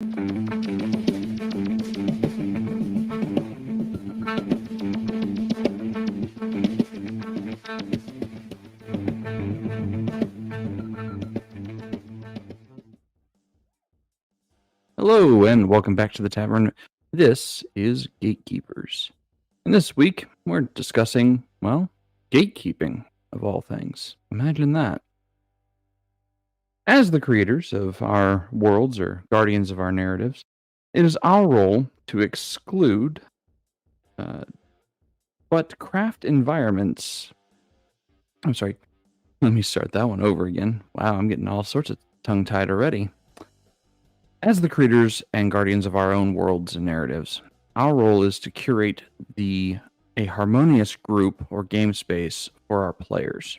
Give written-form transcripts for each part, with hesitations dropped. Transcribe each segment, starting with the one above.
Hello, and welcome back to the tavern. This is Gatekeepers. And this week, we're discussing, well, gatekeeping, of all things. Imagine that. As the creators of our worlds, or guardians of our narratives, it is our role to exclude, but craft environments. I'm sorry, let me start that one over again. Wow, I'm getting all sorts of tongue-tied already. As the creators and guardians of our own worlds and narratives, our role is to curate a harmonious group or game space for our players.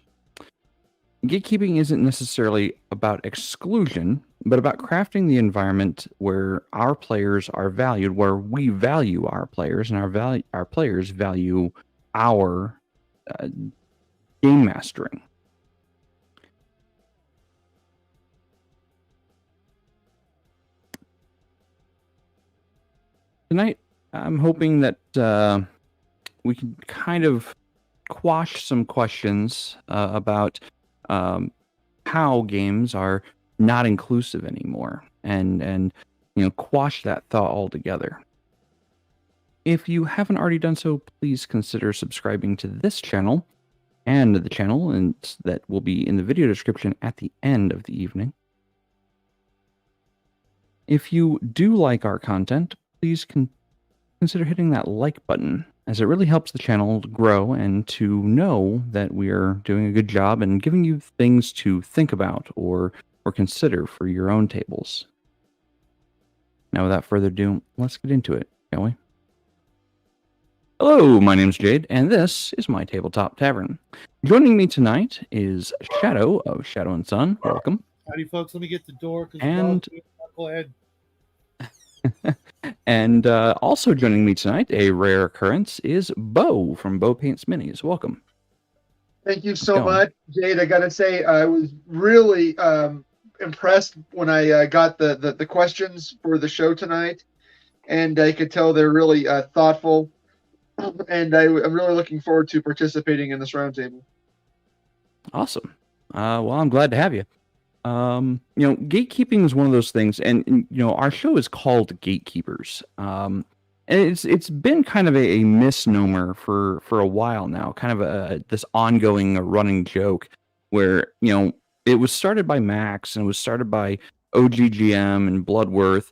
Gatekeeping isn't necessarily about exclusion, but about crafting the environment where our players are valued, where we value our players, and our players value our game mastering. Tonight, I'm hoping that we can kind of quash some questions about how games are not inclusive anymore, and quash that thought altogether. If you haven't already done so, please consider subscribing to this channel and the channel, and that will be in the video description at the end of the evening. If you do like our content, please consider hitting that like button, as it really helps the channel grow and to know that we are doing a good job and giving you things to think about or consider for your own tables. Now, without further ado, let's get into it, shall we? Hello, my name's Jaide, and this is my Tabletop Tavern. Joining me tonight is Shadow of Shadow and Sun. Welcome. Howdy, folks. Let me get the door. And go ahead. And also joining me tonight, a rare occurrence, is Bo from Bo Paints Minis. Welcome. Thank you so much, Jade. I got to say, I was really impressed when I got the questions for the show tonight, and I could tell they're really thoughtful, and I'm really looking forward to participating in this roundtable. Awesome. Well, I'm glad to have you. Gatekeeping is one of those things, and our show is called Gatekeepers. And it's been kind of a misnomer for a while now, kind of this ongoing running joke where, it was started by Max and it was started by OGGM and Bloodworth.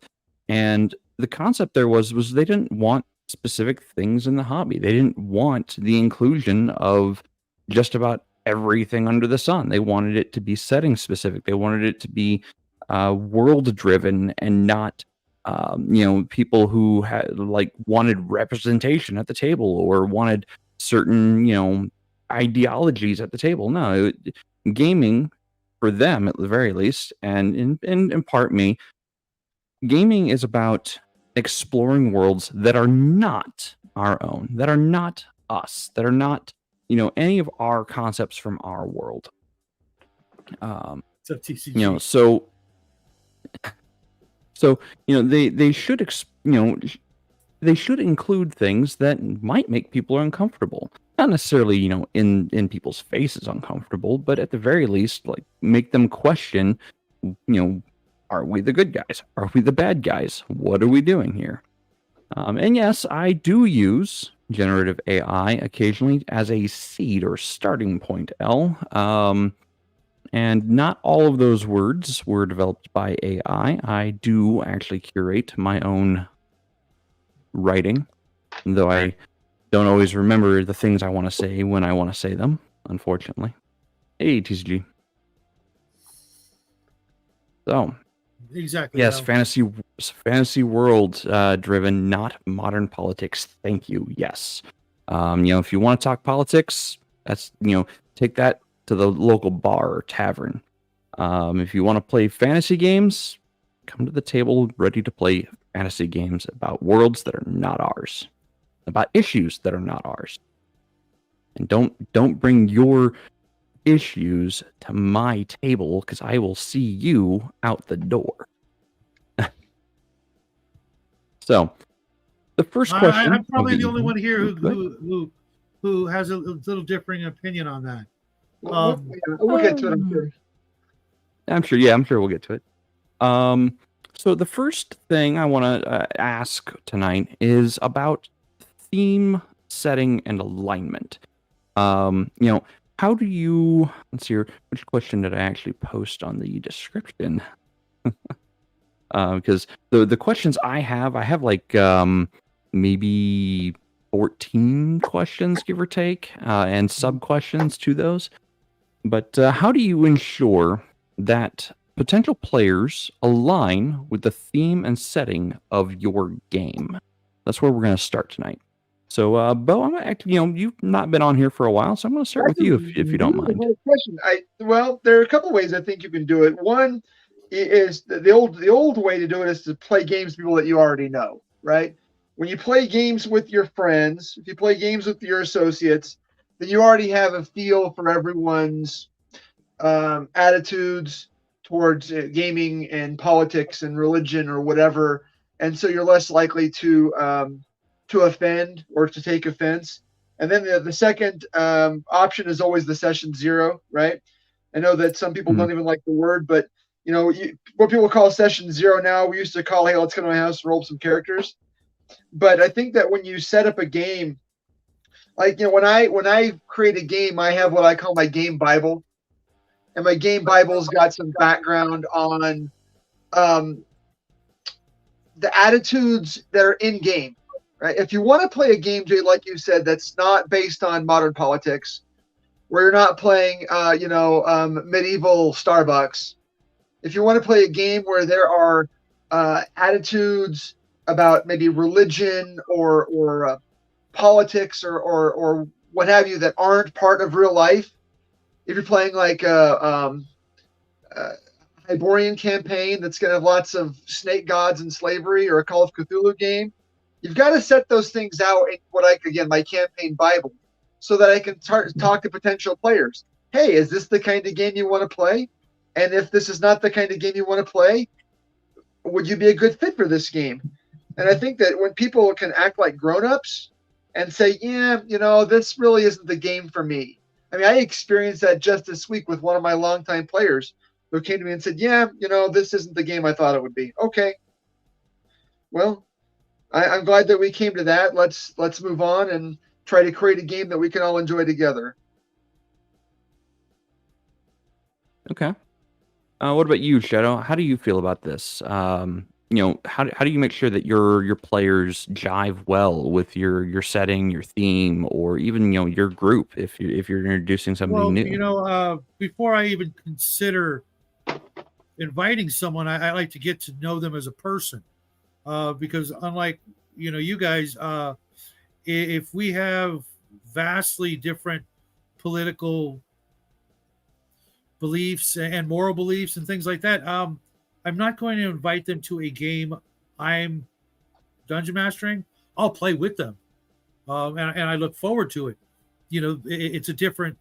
And the concept there was they didn't want specific things in the hobby. They didn't want the inclusion of just about everything under the sun. They wanted it to be setting specific. They wanted it to be world driven and not people who had wanted representation at the table or wanted certain ideologies at the table. No, gaming for them at the very least, and in part me, gaming is about exploring worlds that are not our own, that are not us, that are not any of our concepts from our world. TCG. So they should they should include things that might make people uncomfortable. Not necessarily in people's faces uncomfortable, but at the very least make them question. Are we the good guys? Are we the bad guys? What are we doing here? And yes, I do use generative AI occasionally as a seed or starting point, L. And not all of those words were developed by AI. I do actually curate my own writing, though I don't always remember the things I want to say when I want to say them, unfortunately. Hey, TCG. So, exactly. Yes, fantasy world driven, not modern politics. Thank you. Yes. If you want to talk politics, that's take that to the local bar or tavern. If you want to play fantasy games, come to the table ready to play fantasy games about worlds that are not ours, about issues that are not ours. And don't bring your issues to my table, because I will see you out the door. So the first question. I'm probably of the only one here Go ahead. who has a little differing opinion on that. We'll get to it, I'm sure. I'm sure we'll get to it. So the first thing I want to ask tonight is about theme setting and alignment. How do you, let's see here, which question did I actually post on the description? Because the questions I have like maybe 14 questions, give or take, and sub questions to those. But how do you ensure that potential players align with the theme and setting of your game? That's where we're going to start tonight. So, Bo, I'm actually, you've not been on here for a while, so I'm going to start with you if you don't mind. Question. Well, there are a couple ways I think you can do it. One is the old way to do it is to play games with people that you already know, right? When you play games with your friends, if you play games with your associates, then you already have a feel for everyone's attitudes towards gaming and politics and religion or whatever, and so you're less likely to offend or to take offense. And then the second option is always the session zero, right? I know that some people don't even like the word, but what people call session zero now, we used to call, hey, let's go to my house and roll some characters. But I think that when you set up a game, like when I create a game, I have what I call my game Bible, and my game Bible's got some background on the attitudes that are in game. Right? If you want to play a game, Jay, like you said, that's not based on modern politics, where you're not playing, medieval Starbucks. If you want to play a game where there are attitudes about maybe religion or politics or what have you that aren't part of real life, if you're playing like a Hyborian campaign that's going to have lots of snake gods and slavery, or a Call of Cthulhu game, you've got to set those things out in my campaign Bible, so that I can talk to potential players. Hey, is this the kind of game you want to play? And if this is not the kind of game you want to play, would you be a good fit for this game? And I think that when people can act like grown-ups and say, yeah, this really isn't the game for me. I mean, I experienced that just this week with one of my longtime players who came to me and said, yeah, this isn't the game I thought it would be. Okay. Well, I'm glad that we came to that. Let's move on and try to create a game that we can all enjoy together. Okay. What about you, Shadow? How do you feel about this? How do you make sure that your players jive well with your setting, your theme, or even your group if you're introducing somebody new? Before I even consider inviting someone, I like to get to know them as a person, because unlike you guys, if we have vastly different political beliefs and moral beliefs and things like that, I'm not going to invite them to a game I'm dungeon mastering. I'll play with them, and I look forward to it. It's a different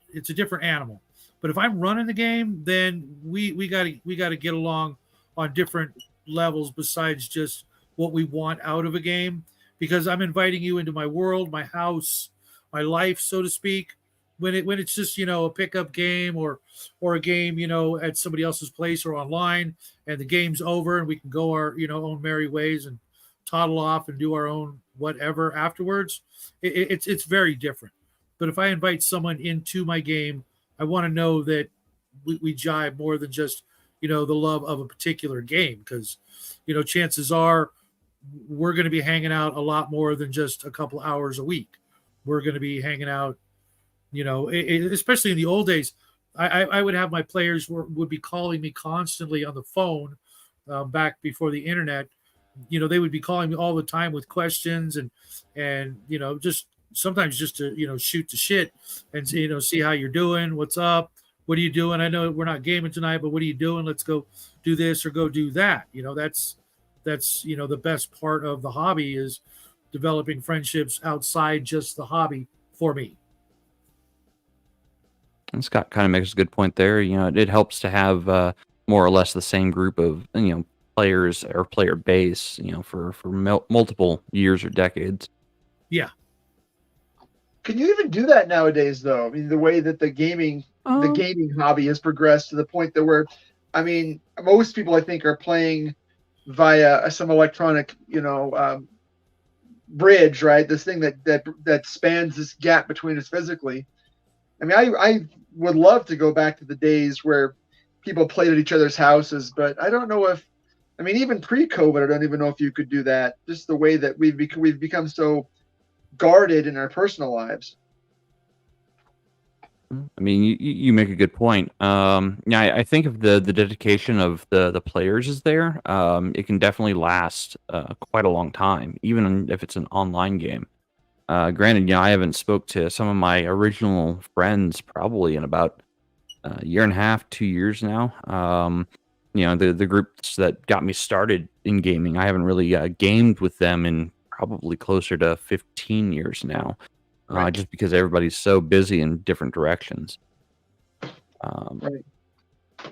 animal. But if I'm running the game, then we got to get along on different levels besides just what we want out of a game, because I'm inviting you into my world, my house, my life, so to speak. When it's just a pickup game or a game at somebody else's place or online, and the game's over and we can go our own merry ways and toddle off and do our own whatever afterwards, it's very different. But if I invite someone into my game, I want to know that we jive more than just the love of a particular game, because chances are we're going to be hanging out a lot more than just a couple hours a week. We're going to be hanging out, especially in the old days. I would have my players would be calling me constantly on the phone, back before the internet. They would be calling me all the time with questions and just sometimes just to shoot the shit and see how you're doing, what's up, what are you doing? I know we're not gaming tonight, but what are you doing? Let's go do this or go do that. That's the best part of the hobby is developing friendships outside just the hobby for me. And Scott kind of makes a good point there. It helps to have more or less the same group of players or player base, for multiple years or decades. Yeah. Can you even do that nowadays, though? I mean, the way that the gaming hobby has progressed to the point that where, I mean, most people I think are playing via some electronic, bridge, right? This thing that spans this gap between us physically. I mean, I would love to go back to the days where people played at each other's houses, but I don't know if, I mean, even pre-COVID, I don't even know if you could do that. Just the way that we've become so guarded in our personal lives. I mean, you make a good point. Yeah, I think if the dedication of the players is there, it can definitely last quite a long time, even if it's an online game. Granted, I haven't spoke to some of my original friends probably in about a year and a half, 2 years now. The groups that got me started in gaming, I haven't really gamed with them in probably closer to 15 years now. Right. Just because everybody's so busy in different directions. Right.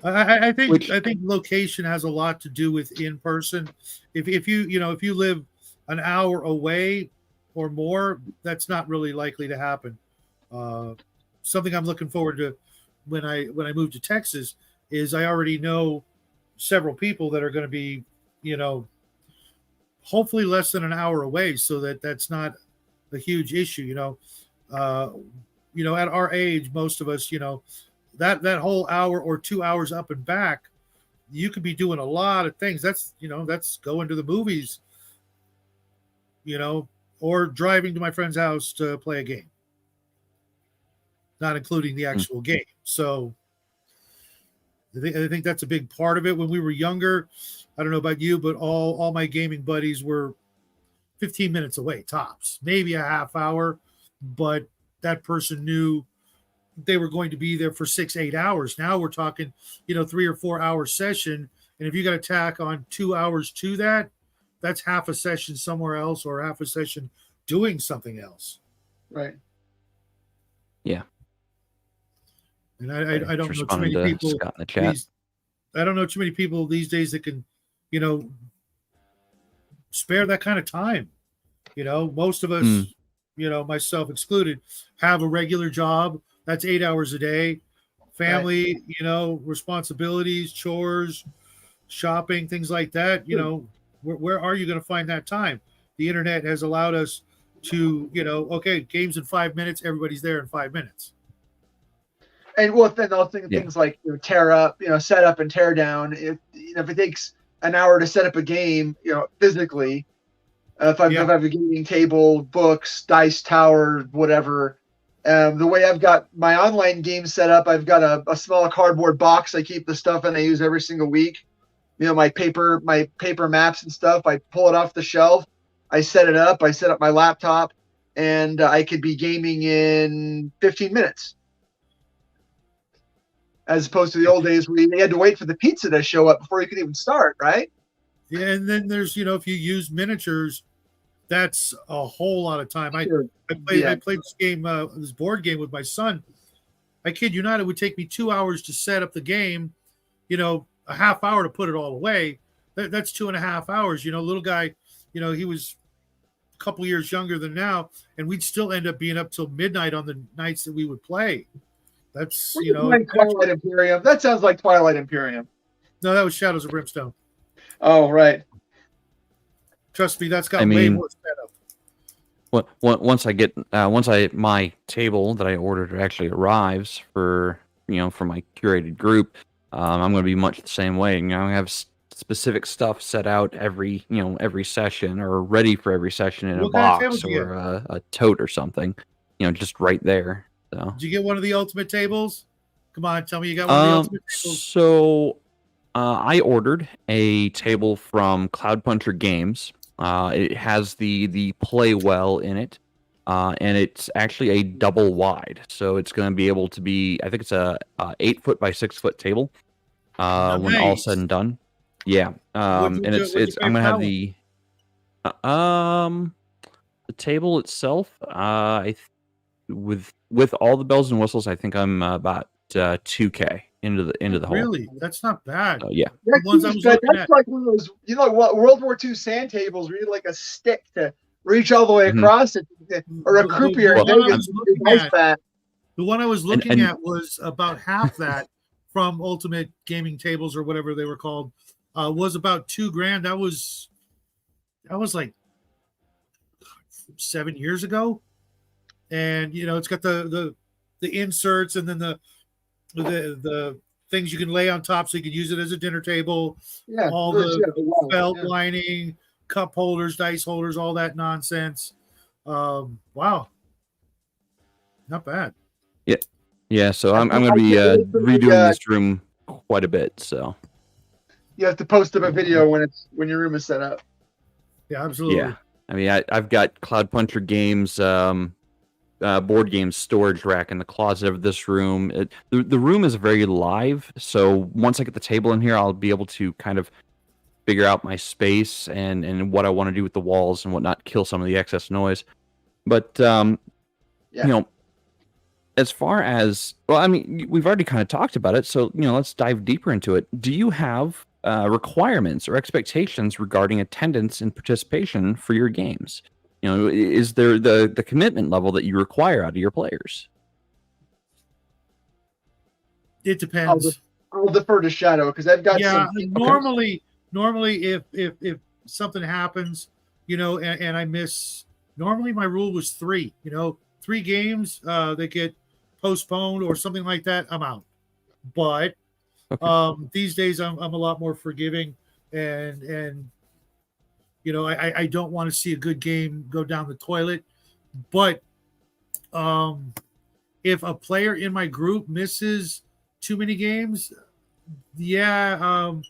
I think location has a lot to do with in person. If you live an hour away or more, that's not really likely to happen. Something I'm looking forward to when I move to Texas is I already know several people that are going to be, hopefully less than an hour away, so that's not a huge issue. At our age, most of us, that whole hour or 2 hours up and back, you could be doing a lot of things. That's going to the movies, or driving to my friend's house to play a game, not including the actual game. So I think that's a big part of it. When we were younger, I don't know about you, but all my gaming buddies were 15 minutes away, tops, maybe a half hour, but that person knew they were going to be there for 6-8 hours. Now we're talking, 3 or 4 hour session. And if you got to tack on 2 hours to that, that's half a session somewhere else or half a session doing something else. Right. Yeah. And I don't know too many people. Scott in the chat. I don't know too many people these days that can, spare that kind of time. Most of us, myself excluded, have a regular job. That's 8 hours a day. Family, right. Responsibilities, chores, shopping, things like that. Where are you going to find that time? The internet has allowed us to, okay, games in 5 minutes. Everybody's there in 5 minutes. And then I'll think of things like tear up, set up and tear down. If it takes an hour to set up a game, physically, if I have a gaming table, books, dice tower, whatever. The way I've got my online game set up, I've got a small cardboard box I keep the stuff in I use every single week. My paper maps and stuff. I pull it off the shelf. I set it up. I set up my laptop, and I could be gaming in 15 minutes. As opposed to the old days where you had to wait for the pizza to show up before you could even start, right? Yeah, and then there's, if you use miniatures, that's a whole lot of time. I played this game, this board game with my son. I kid you not, it would take me 2 hours to set up the game, a half hour to put it all away. That's 2.5 hours. Little guy, he was a couple years younger than now, and we'd still end up being up till midnight on the nights that we would play. That's, Twilight Imperium. That sounds like Twilight Imperium. No, that was Shadows of Brimstone. Oh, right. Trust me, that's got way more setup. Once my table that I ordered actually arrives for my curated group, I'm going to be much the same way. I have specific stuff set out every session or ready for every session in a box or a tote or something, just right there. So. Did you get one of the ultimate tables? Come on, tell me you got one of the ultimate tables. So I ordered a table from Cloud Puncher Games. It has the play well in it, and it's actually a double wide. So it's going to be able to be, I think it's a 8 foot by 6 foot table Nice. when all said and done. Yeah, I'm going to have the table itself. With all the bells and whistles, I think I'm about $2K into the hole. Really, that's not bad. Yeah. The ones I was looking That's at. like one of those, what, World War II sand tables where you had like a stick to reach all the way Mhm. across it, or a croupier. Well, The one I was looking at was about half that from Ultimate Gaming Tables or whatever they were called. Was about $2,000. That was like 7 years ago, and it's got the inserts and then the things you can lay on top so you can use it as a dinner table. Yeah, all the felt lining, cup holders, dice holders, all that nonsense. Wow, not bad. Yeah. So I'm going to be redoing this room quite a bit. So you have to post up a video when your room is set up. Yeah, absolutely. Yeah, I mean, I've got Cloud Puncher games, board games storage rack in the closet of this room. The room is very live, so once I get the table in here, I'll be able to kind of figure out my space and what I want to do with the walls and whatnot, kill some of the excess noise. But as far as, well, I mean, we've already kind of talked about it, so let's dive deeper into it. Do you have requirements or expectations regarding attendance and participation for your games? Is there the commitment level that you require out of your players? It depends. I'll defer to Shadow because I've got some. Normally, if something happens, and I miss. Normally, my rule was 3. 3 games that get postponed or something like that, I'm out. But these days, I'm a lot more forgiving, and I don't want to see a good game go down the toilet. But if a player in my group misses too many games, they're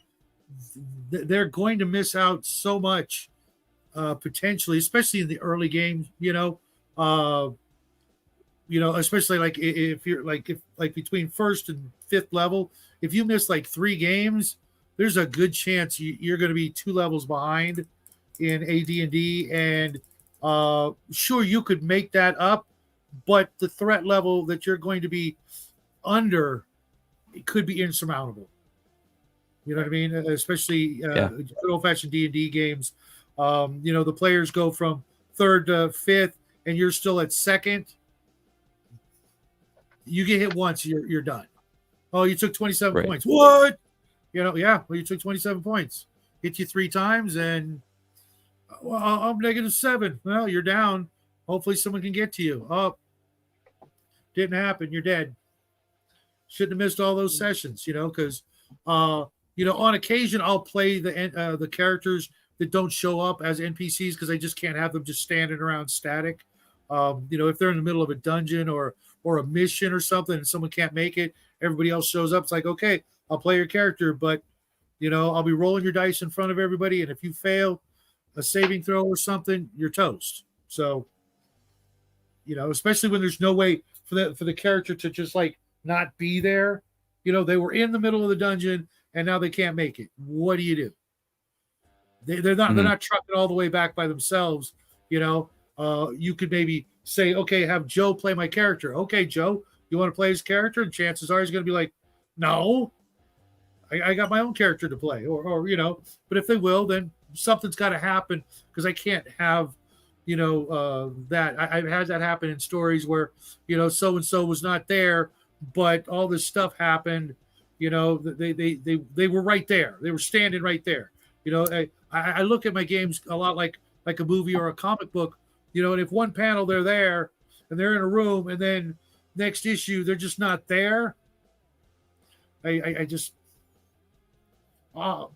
going to miss out so much potentially, especially in the early games. Especially like if you're like between first and 5th level, if you miss like 3 games, there's a good chance you're going to be 2 levels behind in AD&D, and sure, you could make that up, but the threat level that you're going to be under, it could be insurmountable. You know what I mean? Especially good old-fashioned D&D games. The players go from 3rd to 5th, and you're still at 2nd. You get hit once, you're done. Oh, you took 27 points. What? Well, you took 27 points. Hit you 3 times, and I'm -7. Well, you're down. Hopefully someone can get to you. Oh, didn't happen. You're dead. Shouldn't have missed all those sessions, because, on occasion I'll play the characters that don't show up as NPCs because I just can't have them just standing around static. If they're in the middle of a dungeon or a mission or something and someone can't make it, everybody else shows up. It's like, okay, I'll play your character, but, I'll be rolling your dice in front of everybody. And if you fail a saving throw or something, you're toast. So, especially when there's no way for the character to just like not be there. They were in the middle of the dungeon and now they can't make it. What do you do? They're not trucking all the way back by themselves. You could maybe say, okay, have Joe play my character. Okay, Joe, you want to play his character? And chances are he's going to be like, no, I got my own character to play, or but if they will, then something's got to happen because I can't have, that. I've had that happen in stories where, so-and-so was not there, but all this stuff happened, they were right there. They were standing right there. I look at my games a lot like a movie or a comic book, and if one panel they're there and they're in a room and then next issue they're just not there. I just, and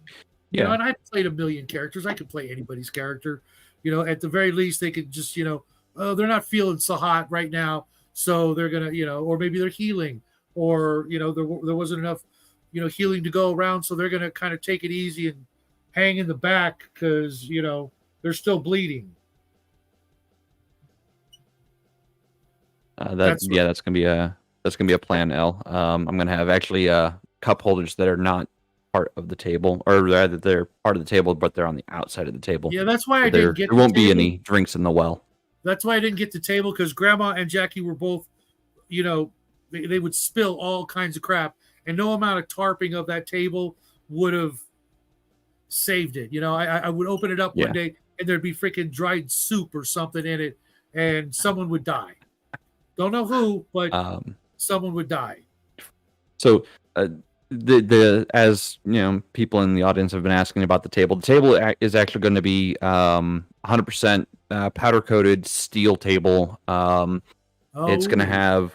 I played a million characters. I could play anybody's character, at the very least they could just, they're not feeling so hot right now. So they're going to, or maybe they're healing or, there wasn't enough, healing to go around. So they're going to kind of take it easy and hang in the back because, they're still bleeding. That's gonna be a plan, L. I'm gonna have actually cup holders that are not part of the table, or rather they're part of the table, but they're on the outside of the table. Yeah, that's why I didn't get. There won't be any drinks in the well. That's why I didn't get the table because Grandma and Jackie were both, they would spill all kinds of crap, and no amount of tarping of that table would have saved it. I would open it up one day and there'd be freaking dried soup or something in it, and someone would die. Don't know who, but someone would die. So the as people in the audience have been asking about the table. The table is actually going to be 100% powder coated steel table. It's going to have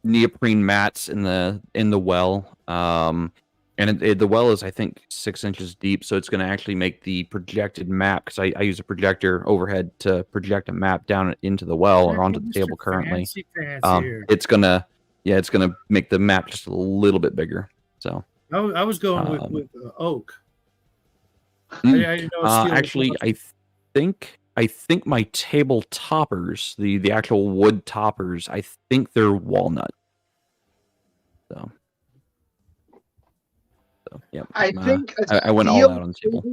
neoprene mats in the well. And the well is, I think, 6 inches deep, so it's going to actually make the projected map, because I use a projector overhead to project a map down into the well or onto the table currently. It's gonna make the map just a little bit bigger. So I was going with oak. I didn't know steel actually, I think my table toppers, the actual wood toppers, I think they're walnut. So yeah, I think I went all out on the table.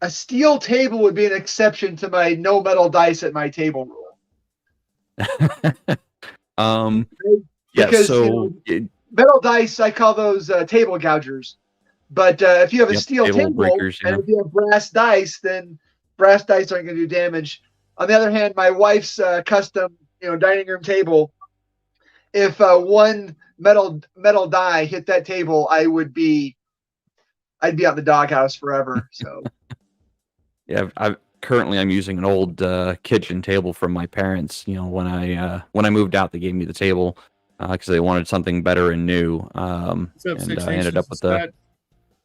A steel table would be an exception to my no metal dice at my table rule. Because, so metal dice, I call those table gougers. But if you have a steel table breakers, and if you have brass dice, then brass dice aren't going to do damage. On the other hand, my wife's custom, dining room table, if one metal die hit that table, I'd be out in the doghouse forever. So yeah, I'm using an old kitchen table from my parents. When I moved out, they gave me the table because they wanted something better and new. And I ended up with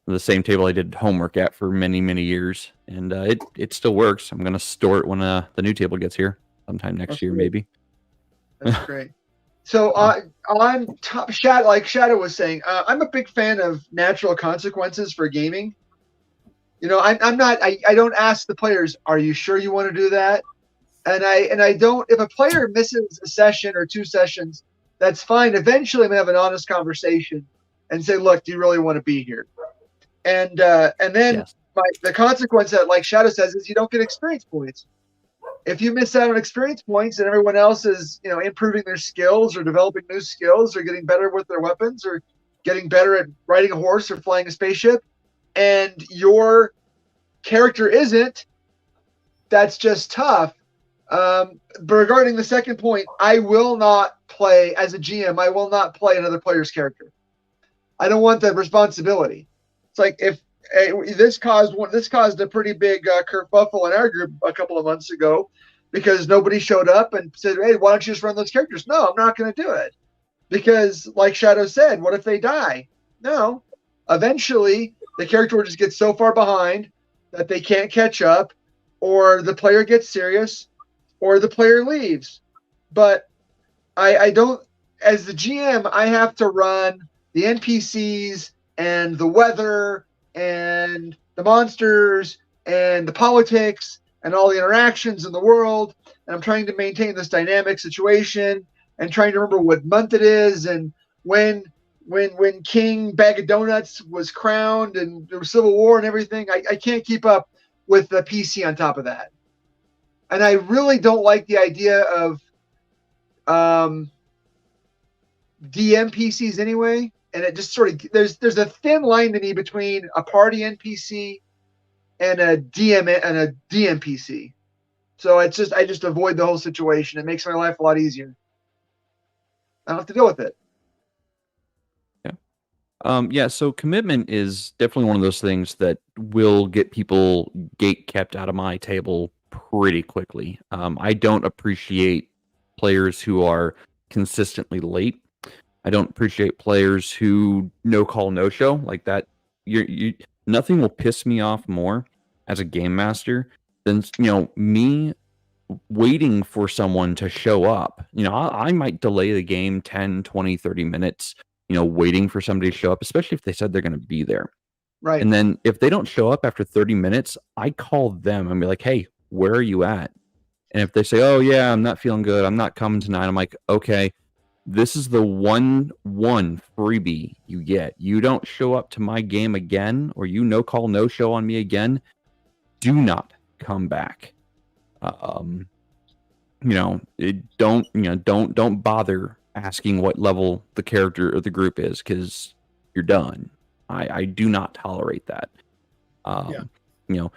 the same table I did homework at for many, many years, and it still works. I'm gonna store it when the new table gets here sometime next year, maybe. That's great. So on top, like Shadow was saying, I'm a big fan of natural consequences for gaming. I'm not. I don't ask the players, "Are you sure you want to do that?" And I don't. If a player misses a session or 2 sessions, that's fine. Eventually, I'm gonna have an honest conversation and say, "Look, do you really want to be here?" And then the consequence that, like Shadow says, is you don't get experience points. If you miss out on experience points and everyone else is, improving their skills or developing new skills or getting better with their weapons or getting better at riding a horse or flying a spaceship, and your character isn't, that's just tough. But regarding the second point, I will not play, as a GM, I will not play another player's character. I don't want that responsibility. It's like if this caused a pretty big kerfuffle in our group a couple of months ago because nobody showed up and said, "Hey, why don't you just run those characters?" No, I'm not going to do it because, like Shadow said, what if they die? No, eventually the character will just get so far behind that they can't catch up, or the player gets serious, or the player leaves. But I don't, as the GM, I have to run the NPCs and the weather and the monsters and the politics and all the interactions in the world, and I'm trying to maintain this dynamic situation and trying to remember what month it is and when King Bag of Donuts was crowned and there was Civil War and everything. I can't keep up with the PC on top of that, and I really don't like the idea of DM PCs anyway. And it just sort of, there's a thin line to me between a party NPC and a DM PC. So I just avoid the whole situation. It makes my life a lot easier. I don't have to deal with it. Yeah. So commitment is definitely one of those things that will get people gate kept out of my table pretty quickly. I don't appreciate players who are consistently late. I don't appreciate players who no call, no show like that. Nothing will piss me off more as a game master than me waiting for someone to show up. I might delay the game 10, 20, 30 minutes, waiting for somebody to show up, especially if they said they're going to be there. Right. And then if they don't show up after 30 minutes, I call them and be like, "Hey, where are you at?" And if they say, "Oh yeah, I'm not feeling good, I'm not coming tonight," I'm like, "Okay, this is the one freebie you get. You don't show up to my game again, or you no call, no show on me again, do not come back." Don't bother asking what level the character or the group is, because you're done. I do not tolerate that. You know,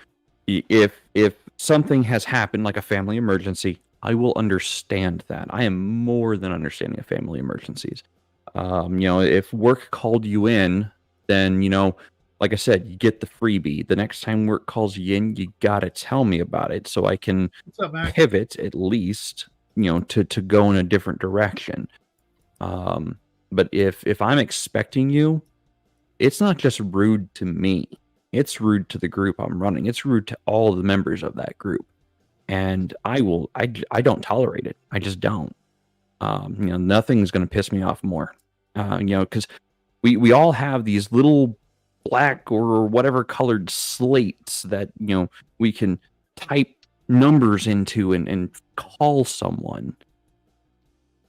if something has happened, like a family emergency, I will understand that. I am more than understanding of family emergencies. If work called you in, then, like I said, you get the freebie. The next time work calls you in, you gotta tell me about it so I can What's up, Mac? pivot at least, to go in a different direction. But if I'm expecting you, it's not just rude to me. It's rude to the group I'm running. It's rude to all the members of that group. And I don't tolerate it. I just don't. Nothing's going to piss me off more. Because we all have these little black or whatever colored slates that, we can type numbers into and call someone.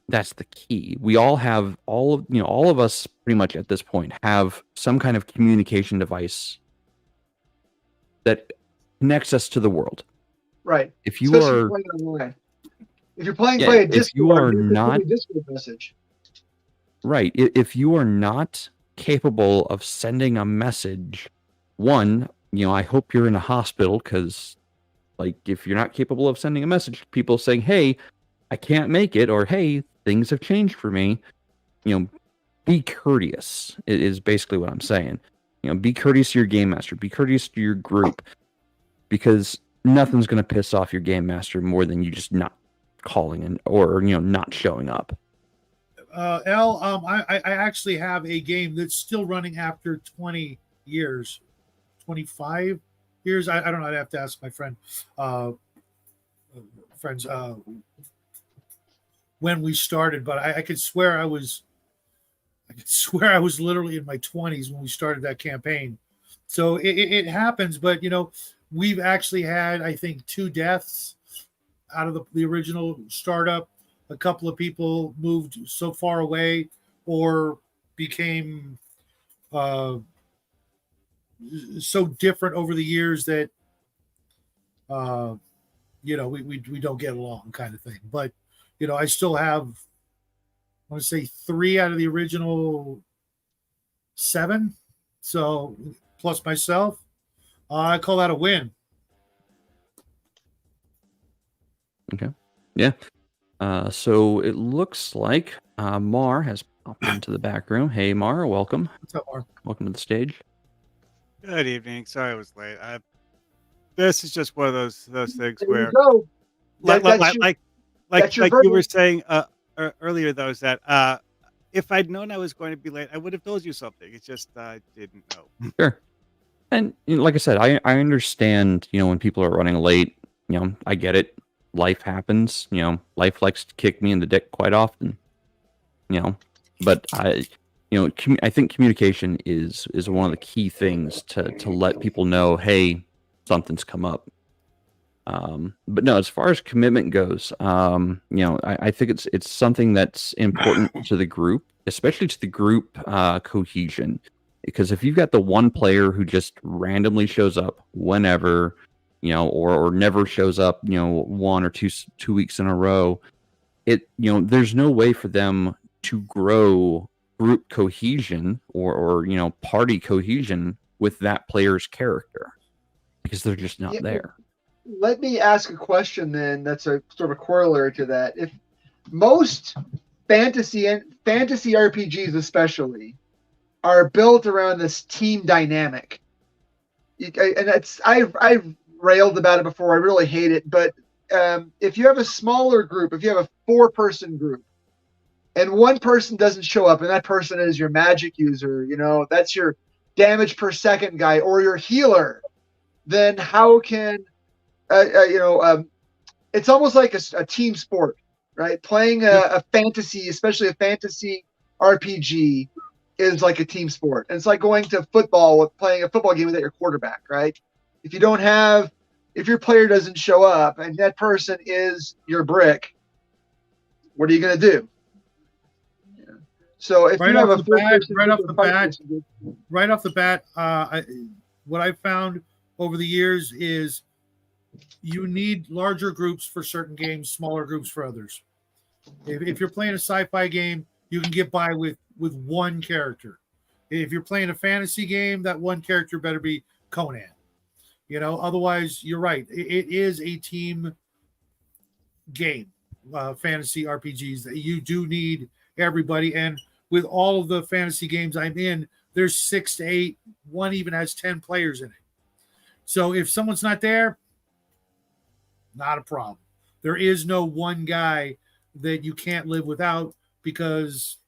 That's the key. We all have all of us pretty much at this point have some kind of communication device that connects us to the world. Right. If you Especially are playing online. If you're playing Yeah, by a if Discord, you are you're just not- getting a Discord message. right, if you are not capable of sending a message, one, I hope you're in a hospital, because like if you're not capable of sending a message, people saying, "Hey, I can't make it," or "Hey, things have changed for me," be courteous is basically what I'm saying. Be courteous to your game master, be courteous to your group, because nothing's going to piss off your game master more than you just not calling in or not showing up. I actually have a game that's still running after 20 years, 25 years. I don't know. I'd have to ask my friends when we started, but I could swear I was literally in my 20s when we started that campaign. So it happens, but we've actually had, I think, 2 deaths out of the original startup. A couple of people moved so far away or became so different over the years that we don't get along, kind of thing. But I still have, I want to say, 3 out of the original 7. So plus myself, I call that a win. Okay. Yeah. So it looks like Mar has popped into the back room. Hey, Mar, welcome. What's up, Mark? Welcome to the stage. Good evening. Sorry I was late. This is just one of those things There where, you go. like that's your you were verdict. saying earlier, though, is that if I'd known I was going to be late, I would have told you something. It's just I didn't know. Sure. And like I said, I understand, when people are running late, I get it. Life happens, life likes to kick me in the dick quite often, but I think communication is one of the key things to let people know, hey, something's come up. But no, as far as commitment goes, I think it's something that's important to the group, especially to the group cohesion. Because if you've got the one player who just randomly shows up whenever, or never shows up, 1 or 2 weeks in a row, there's no way for them to grow group cohesion or party cohesion with that player's character, because they're just not there. Let me ask a question then. That's a sort of a corollary to that. If most fantasy RPGs, especially, are built around this team dynamic, and I've railed about it before. I really hate it, but if you have a smaller group, if you have a 4-person group, and one person doesn't show up, and that person is your magic user, that's your damage per second guy or your healer, then how can it's almost like a team sport, right? Playing a fantasy, especially a fantasy RPG, is like a team sport. And it's like going to football, playing a football game without your quarterback, right? If your player doesn't show up and that person is your brick, what are you going to do? Yeah. So if Right you have off a right off the bat, what I've found over the years is you need larger groups for certain games, smaller groups for others. If you're playing a sci-fi game, you can get by with one character. If you're playing a fantasy game, that one character better be Conan. Otherwise, you're right. It is a team game, fantasy RPGs. That you do need everybody. And with all of the fantasy games I'm in, there's 6 to 8. One even has 10 players in it. So if someone's not there, not a problem. There is no one guy that you can't live without because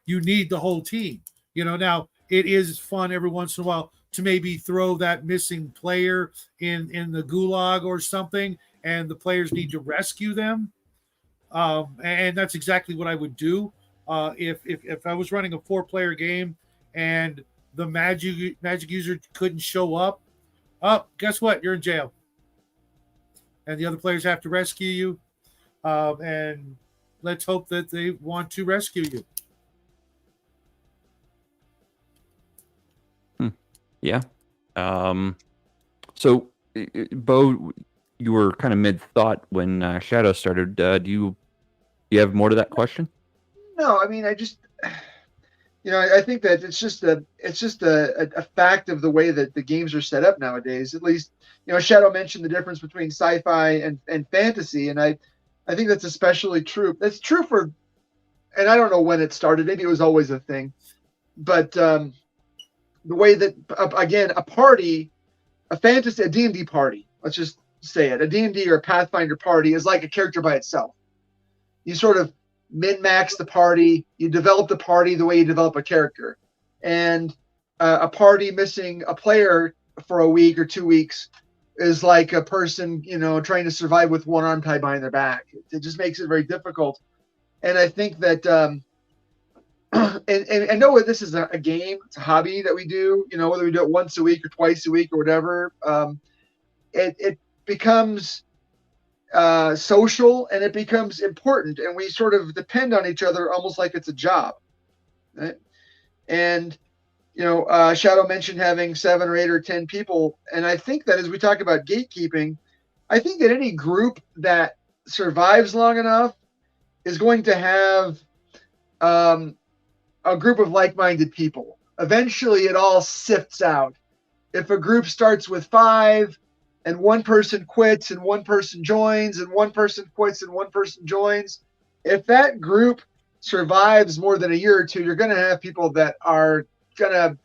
you need the whole team. Now it is fun every once in a while to maybe throw that missing player in the gulag or something, and the players need to rescue them. And that's exactly what I would do if I was running a 4-player game and the magic user couldn't show up. Oh, guess what? You're in jail, and the other players have to rescue you. And let's hope that they want to rescue you. Yeah. So, Bo, you were kind of mid-thought when Shadow started. Do you have more to that question? No, I mean, I just, I think that it's just a fact of the way that the games are set up nowadays. At least, Shadow mentioned the difference between sci-fi and fantasy, and I think that's especially true. That's true for, and I don't know when it started. Maybe it was always a thing, but the way that, again, a party, a D&D party, let's just say it, a D&D or a Pathfinder party is like a character by itself. You sort of min-max the party, you develop the party the way you develop a character. And a party missing a player for a week or 2 weeks is like a person, trying to survive with one arm tied behind their back. It just makes it very difficult. And I think that, and I know this is a game, it's a hobby that we do, whether we do it once a week or twice a week or whatever, it becomes social and it becomes important, and we sort of depend on each other almost like it's a job. Right? And, Shadow mentioned having 7 or 8 or 10 people. And I think that as we talk about gatekeeping, I think that any group that survives long enough is going to have a group of like-minded people. Eventually, it all sifts out. If a group starts with 5 and one person quits and one person joins and one person quits and one person joins, if that group survives more than a year or two, you're going to have people that are going to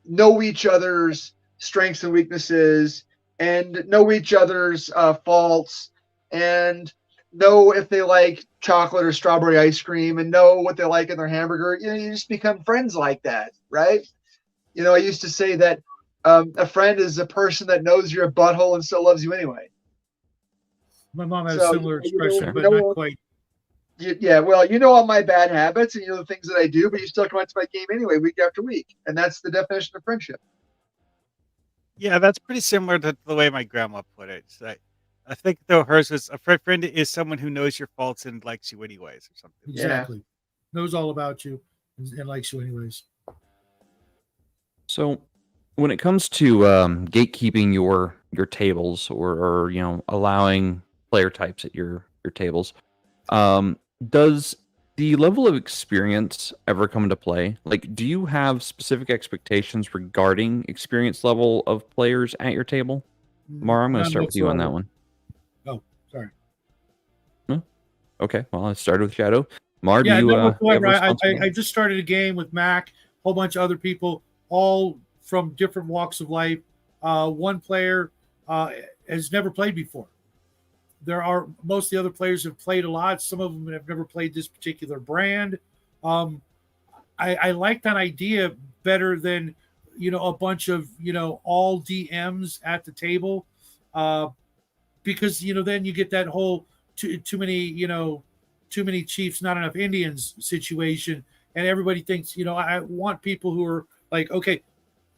know each other's strengths and weaknesses and know each other's faults and know if they like chocolate or strawberry ice cream and know what they like in their hamburger. You just become friends like that, right? I used to say that a friend is a person that knows you're a butthole and still loves you anyway. My mom had a similar expression, but not quite. Yeah, well, all my bad habits and the things that I do, but you still come out to my game anyway, week after week, and that's the definition of friendship. Yeah, that's pretty similar to the way my grandma put it. So I think though hers was a friend is someone who knows your faults and likes you anyways, or something. Exactly, yeah. Knows all about you and likes you anyways. So, when it comes to gatekeeping your tables or allowing player types at your tables, does the level of experience ever come into play? Like, do you have specific expectations regarding experience level of players at your table? Mar, I'm going to start with you on that one. Oh, sorry. No? Okay, well, I started with Shadow. Mar, yeah, do you I just started a game with Mac, a whole bunch of other people, all from different walks of life. One player has never played before. Most of the other players have played a lot. Some of them have never played this particular brand. I like that idea better than, a bunch of, all DMs at the table. Because, then you get that whole too many chiefs, not enough Indians situation. And everybody thinks, I want people who are like, okay,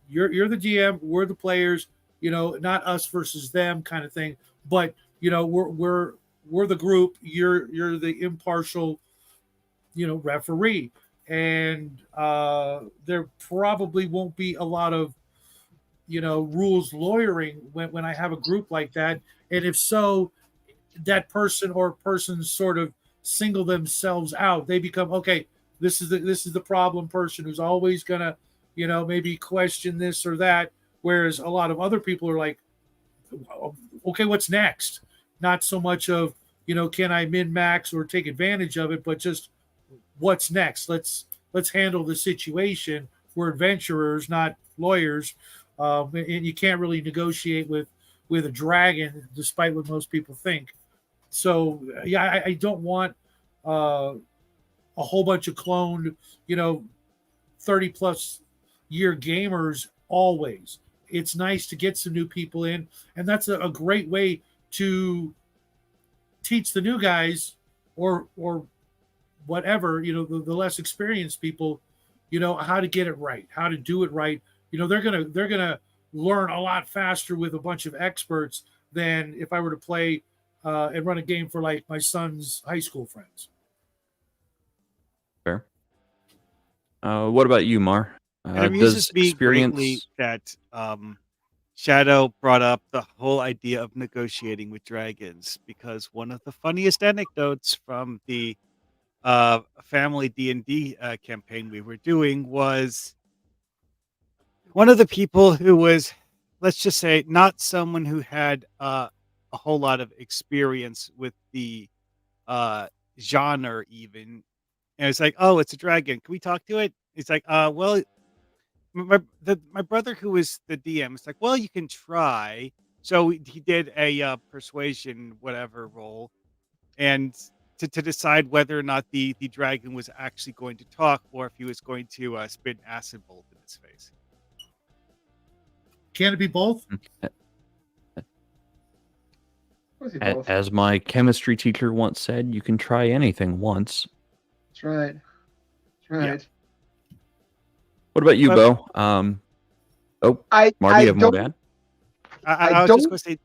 you're the DM, we're the players, not us versus them kind of thing. But we're the group. You're the impartial, referee, and there probably won't be a lot of, rules lawyering when I have a group like that. And if so, that person or persons sort of single themselves out. They become, okay, this is the problem person who's always gonna, maybe question this or that. Whereas a lot of other people are like, okay, what's next? Not so much of, can I min max or take advantage of it, but just what's next? Let's handle the situation. We're adventurers, not lawyers, and you can't really negotiate with a dragon, despite what most people think. So yeah, I don't want a whole bunch of cloned, 30+ year gamers always. It's nice to get some new people in, and that's a great way to teach the new guys or whatever, the less experienced people, how to get it right, how to do it right. They're gonna learn a lot faster with a bunch of experts than if I were to play and run a game for like my son's high school friends. Fair. What about you, Mar? It amuses Does me greatly experience? that Shadow brought up the whole idea of negotiating with dragons, because one of the funniest anecdotes from the family D&D campaign we were doing was one of the people who was, let's just say, not someone who had a whole lot of experience with the genre even. And it's like, oh, it's a dragon. Can we talk to it? It's like, well, my brother who was the DM is like, well, you can try. So he did a persuasion whatever roll, and to decide whether or not the dragon was actually going to talk or if he was going to spit an acid bolt in his face. Can it be both? As my chemistry teacher once said, you can try anything once. That's right. That's right. Yeah. What about you, But- Bo? Marty, you have more to add? I was just going to say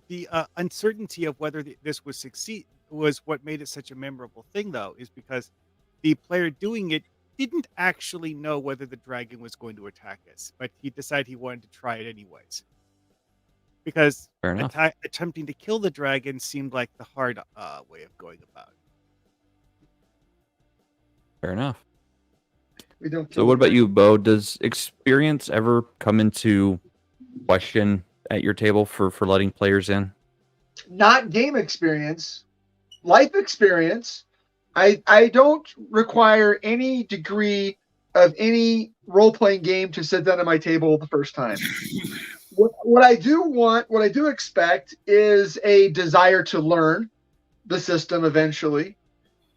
the uncertainty of whether this would succeed was what made it such a memorable thing, though, is because the player doing it didn't actually know whether the dragon was going to attack us, but he decided he wanted to try it anyways. Because Fair enough. attempting to kill the dragon seemed like the hard way of going about it. Fair enough. We don't. So what about you, Bo? Does experience ever come into question at your table for letting players in? Not game experience, life experience. I don't require any degree of any role-playing game to sit down at my table the first time. What I do expect is a desire to learn the system eventually.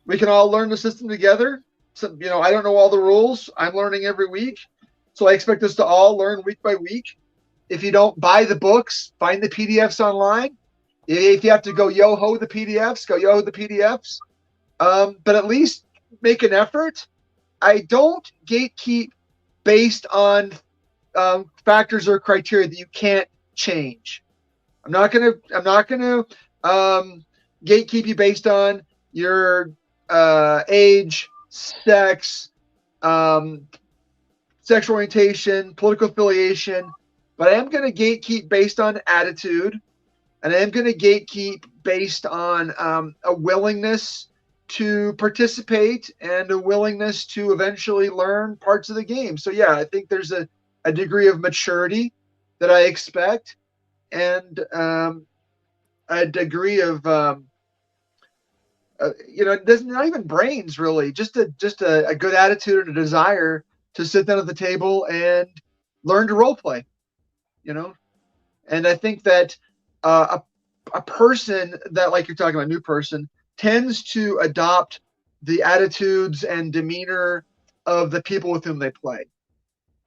We can all learn the system together. So, I don't know all the rules. I'm learning every week. So I expect us to all learn week by week. If you don't buy the books, find the PDFs online. If you have to go yo-ho the PDFs, go yo-ho the PDFs. But at least make an effort. I don't gatekeep based on factors or criteria that you can't change. I'm not gonna gatekeep you based on your age, sex, sexual orientation, political affiliation, but I am going to gatekeep based on attitude, and I am going to gatekeep based on a willingness to participate and a willingness to eventually learn parts of the game. So yeah, I think there's a degree of maturity that I expect, and a degree of there's not even brains really, just a good attitude and a desire to sit down at the table and learn to role play, and I think that a person that, like you're talking about, a new person, tends to adopt the attitudes and demeanor of the people with whom they play.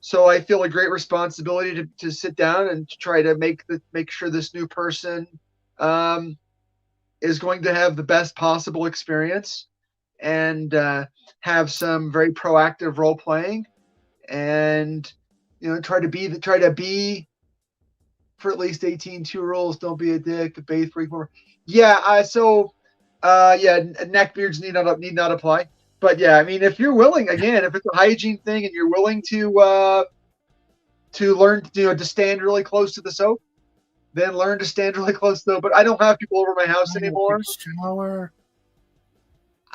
So I feel a great responsibility to sit down and to try to make sure this new person is going to have the best possible experience, and have some very proactive role playing, and try to be for at least 18 2 rules. Don't be a dick. Bathe for more. Yeah. Neckbeards need not apply. But yeah, I mean, if you're willing, again, if it's a hygiene thing and you're willing to learn, to stand really close to the soap, then learn to stand really close though. But I don't have people over my house I will anymore. take a shower.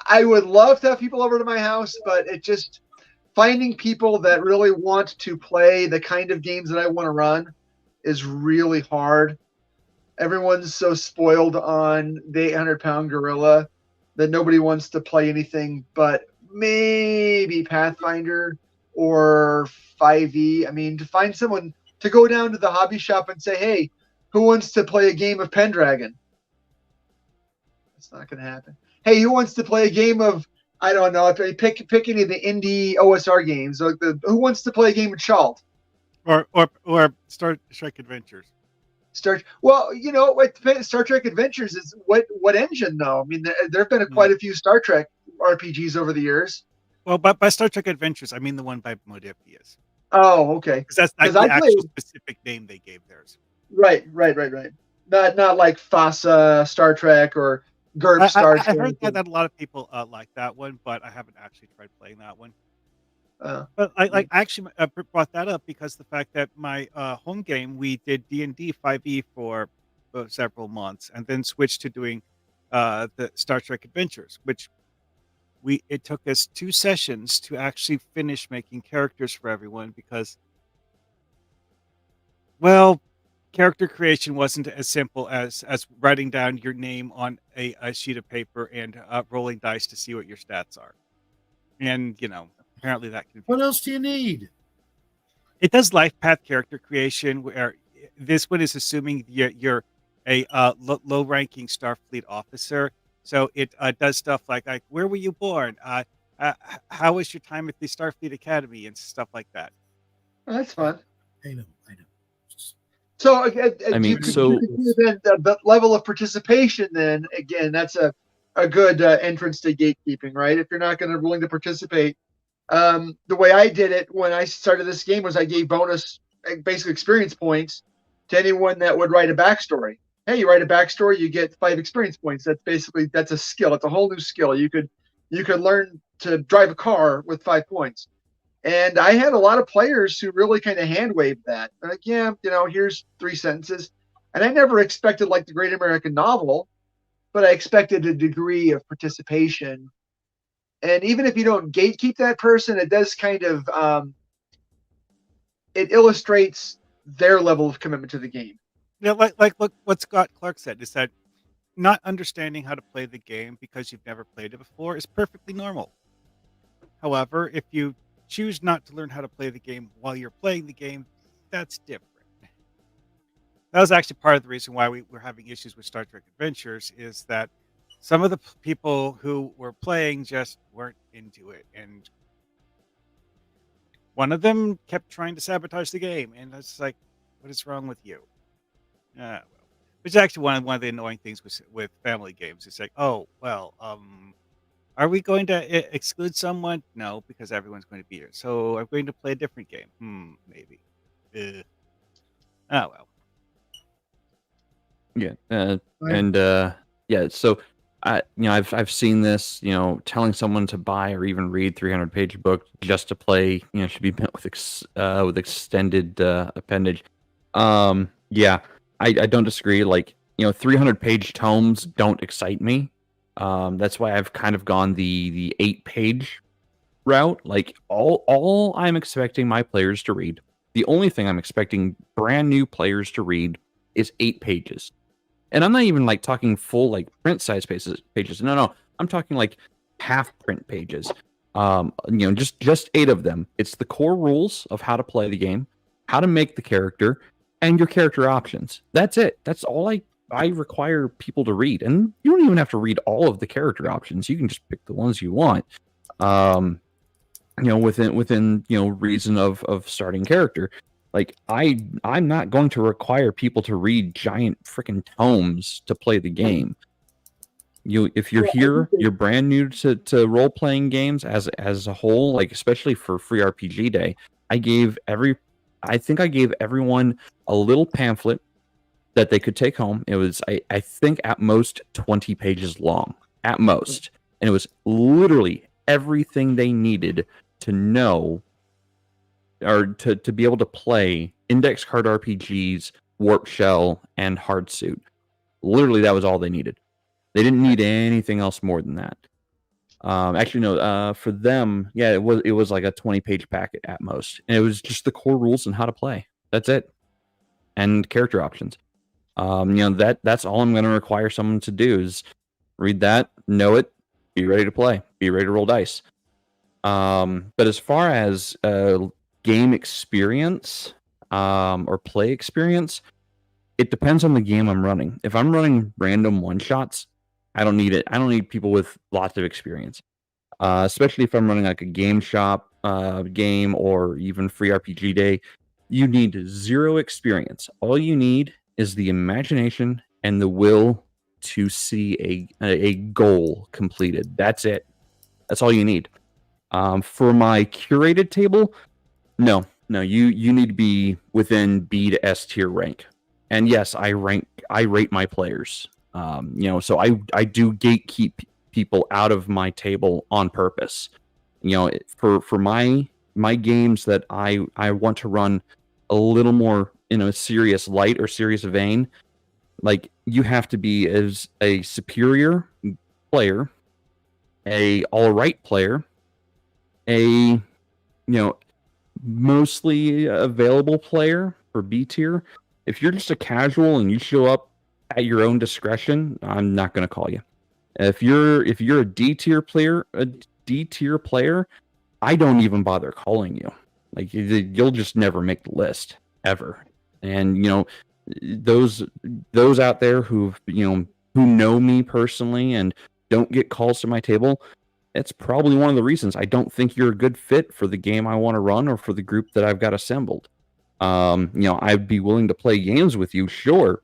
I would love to have people over to my house, but it just finding people that really want to play the kind of games that I want to run is really hard. Everyone's so spoiled on the 800-pound gorilla that nobody wants to play anything but maybe Pathfinder or 5e. I mean, to find someone to go down to the hobby shop and say, hey, who wants to play a game of Pendragon? That's not going to happen. Hey, who wants to play a game of, I don't know, pick any of the indie OSR games. Like who wants to play a game of Chalt? Or Star Trek Adventures. Well, you know, Star Trek Adventures is what engine though? I mean, there have been quite a few Star Trek RPGs over the years. Well, by Star Trek Adventures, I mean the one by Modifius. Oh, okay. Because that's like the actual specific name they gave theirs. Right. Not like FASA Star Trek or GURP Star Trek. I heard that a lot of people like that one, but I haven't actually tried playing that one. But I actually brought that up because the fact that my home game, we did D&D 5e for several months and then switched to doing the Star Trek Adventures, which it took us 2 sessions to actually finish making characters for everyone because, well, character creation wasn't as simple as writing down your name on a sheet of paper and rolling dice to see what your stats are. And, you know, apparently that can... What else do you need? It does life path character creation, where this one is assuming you're a low-ranking Starfleet officer. So it does stuff like where were you born? How was your time at the Starfleet Academy and stuff like that. Oh, that's fun. I know. So, I mean, the level of participation, then again, that's a good entrance to gatekeeping, right? If you're not going to willing to participate, the way I did it when I started this game was I gave bonus, basic experience points to anyone that would write a backstory. Hey, you write a backstory, you get 5 experience points. That's a skill. It's a whole new skill. You could learn to drive a car with 5 points. And I had a lot of players who really kind of hand waved that. Like, yeah, you know, here's 3 sentences. And I never expected like the Great American Novel, but I expected a degree of participation. And even if you don't gatekeep that person, it does kind of it illustrates their level of commitment to the game. Yeah, like what Scott Clark said is that not understanding how to play the game because you've never played it before is perfectly normal. However, if you choose not to learn how to play the game while you're playing the game, that's different. That was actually part of the reason why we were having issues with Star Trek Adventures, is that some of the people who were playing just weren't into it. And one of them kept trying to sabotage the game. And it's like, what is wrong with you? Well, which is actually one of the annoying things with family games. It's like, oh, well, are we going to exclude someone? No, because everyone's going to be here. So I'm going to play a different game. Maybe. Oh, well. Yeah. Yeah. So I've seen this, telling someone to buy or even read 300-page book just to play, should be met with extended appendage. Yeah, I don't disagree. Like, 300-page tomes don't excite me. That's why I've kind of gone the 8-page route. Like all I'm expecting my players to read, the only thing I'm expecting brand new players to read is 8 pages. And I'm not even like talking full like print size pages. No, I'm talking like half print pages. Just 8 of them. It's the core rules of how to play the game, how to make the character, and your character options. That's it. That's all I require people to read. And you don't even have to read all of the character options. You can just pick the ones you want. Within reason of starting character. Like I'm not going to require people to read giant freaking tomes to play the game. If you're here, you're brand new to role playing games as a whole, like especially for Free RPG Day. I think I gave everyone a little pamphlet that they could take home. It was I think at most 20 pages long, at most, and it was literally everything they needed to know or to be able to play index card RPGs warp shell, and hard suit. Literally, that was all they needed. They didn't need anything else more than that. Actually, no. For them, yeah, it was like a 20-page packet at most, and it was just the core rules and how to play. That's it, and character options. That's all I'm going to require someone to do is read that, know it, be ready to play, be ready to roll dice. But as far as game experience or play experience, it depends on the game I'm running. If I'm running random one-shots, I don't need it. I don't need people with lots of experience, especially if I'm running like a game shop game or even free RPG day. You need 0 experience. All you need is the imagination and the will to see a goal completed. That's it. That's all you need. For my curated table, no, you need to be within B to S tier rank. And yes, I rate my players. So I do gatekeep people out of my table on purpose. For my games that I want to run a little more in a serious light or serious vein, like you have to be as a superior player, a all right player, a mostly available player for B tier. If you're just a casual and you show up at your own discretion, I'm not going to call you. If you're a D tier player, I don't even bother calling you. Like you'll just never make the list ever. And those out there who know me personally and don't get calls to my table, it's probably one of the reasons I don't think you're a good fit for the game I want to run or for the group that I've got assembled. I'd be willing to play games with you, sure,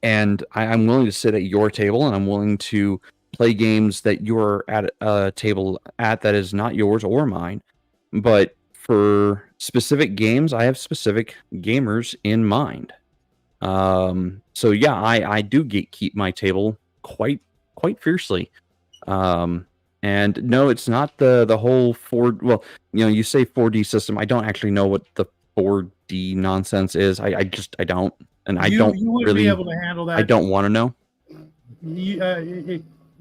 and I'm willing to sit at your table, and I'm willing to play games that you're at a table at that is not yours or mine. But for specific games, I have specific gamers in mind. So yeah, I do gatekeep my table quite fiercely. And no, it's not the whole you say 4D system. I don't actually know what the 4D nonsense is. I don't, and I don't you wouldn't really be able to handle that. I don't want to know.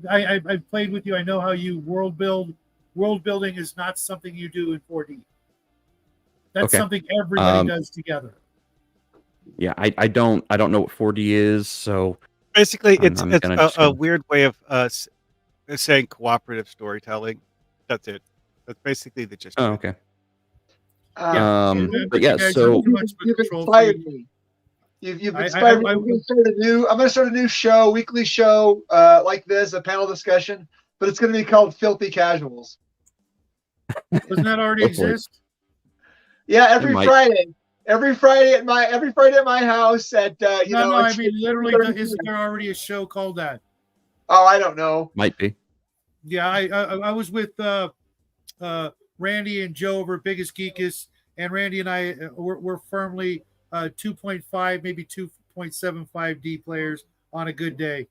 I've played with you. I know how you world build. World building is not something you do in 4D. That's Okay. something everybody does together. Yeah, I don't know what 4D is, so Basically, it's I'm gonna just a go. weird way of saying cooperative storytelling. That's it. That's basically the gist. Oh, of it. okay. But But yeah, guys so you've inspired me. You've inspired me. I'm going to start a new show, weekly show like this, a panel discussion, but it's going to be called Filthy Casuals. Doesn't that already exist? Yeah, every Friday at my house at No, I mean literally. Isn't there already a show called that? Oh, I don't know. might be. Yeah, I was with Randy and Joe over at Biggest Geekus, and Randy and I we're firmly 2.5, maybe 2.75 D players on a good day.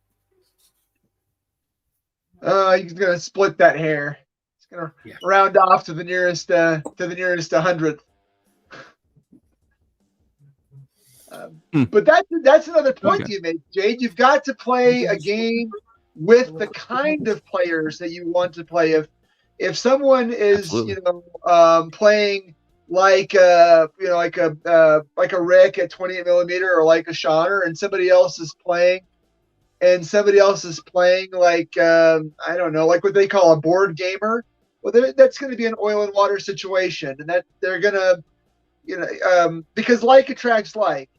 He's gonna split that hair. He's gonna round off to the nearest 100th. But that's another point you made, Jade. You've got to play a game with the kind of players that you want to play. If someone is playing like a Rick at 28 millimeter or like a Shawner, and somebody else is playing like I don't know, like what they call a board gamer, well, that's going to be an oil and water situation, and that they're gonna because like attracts like.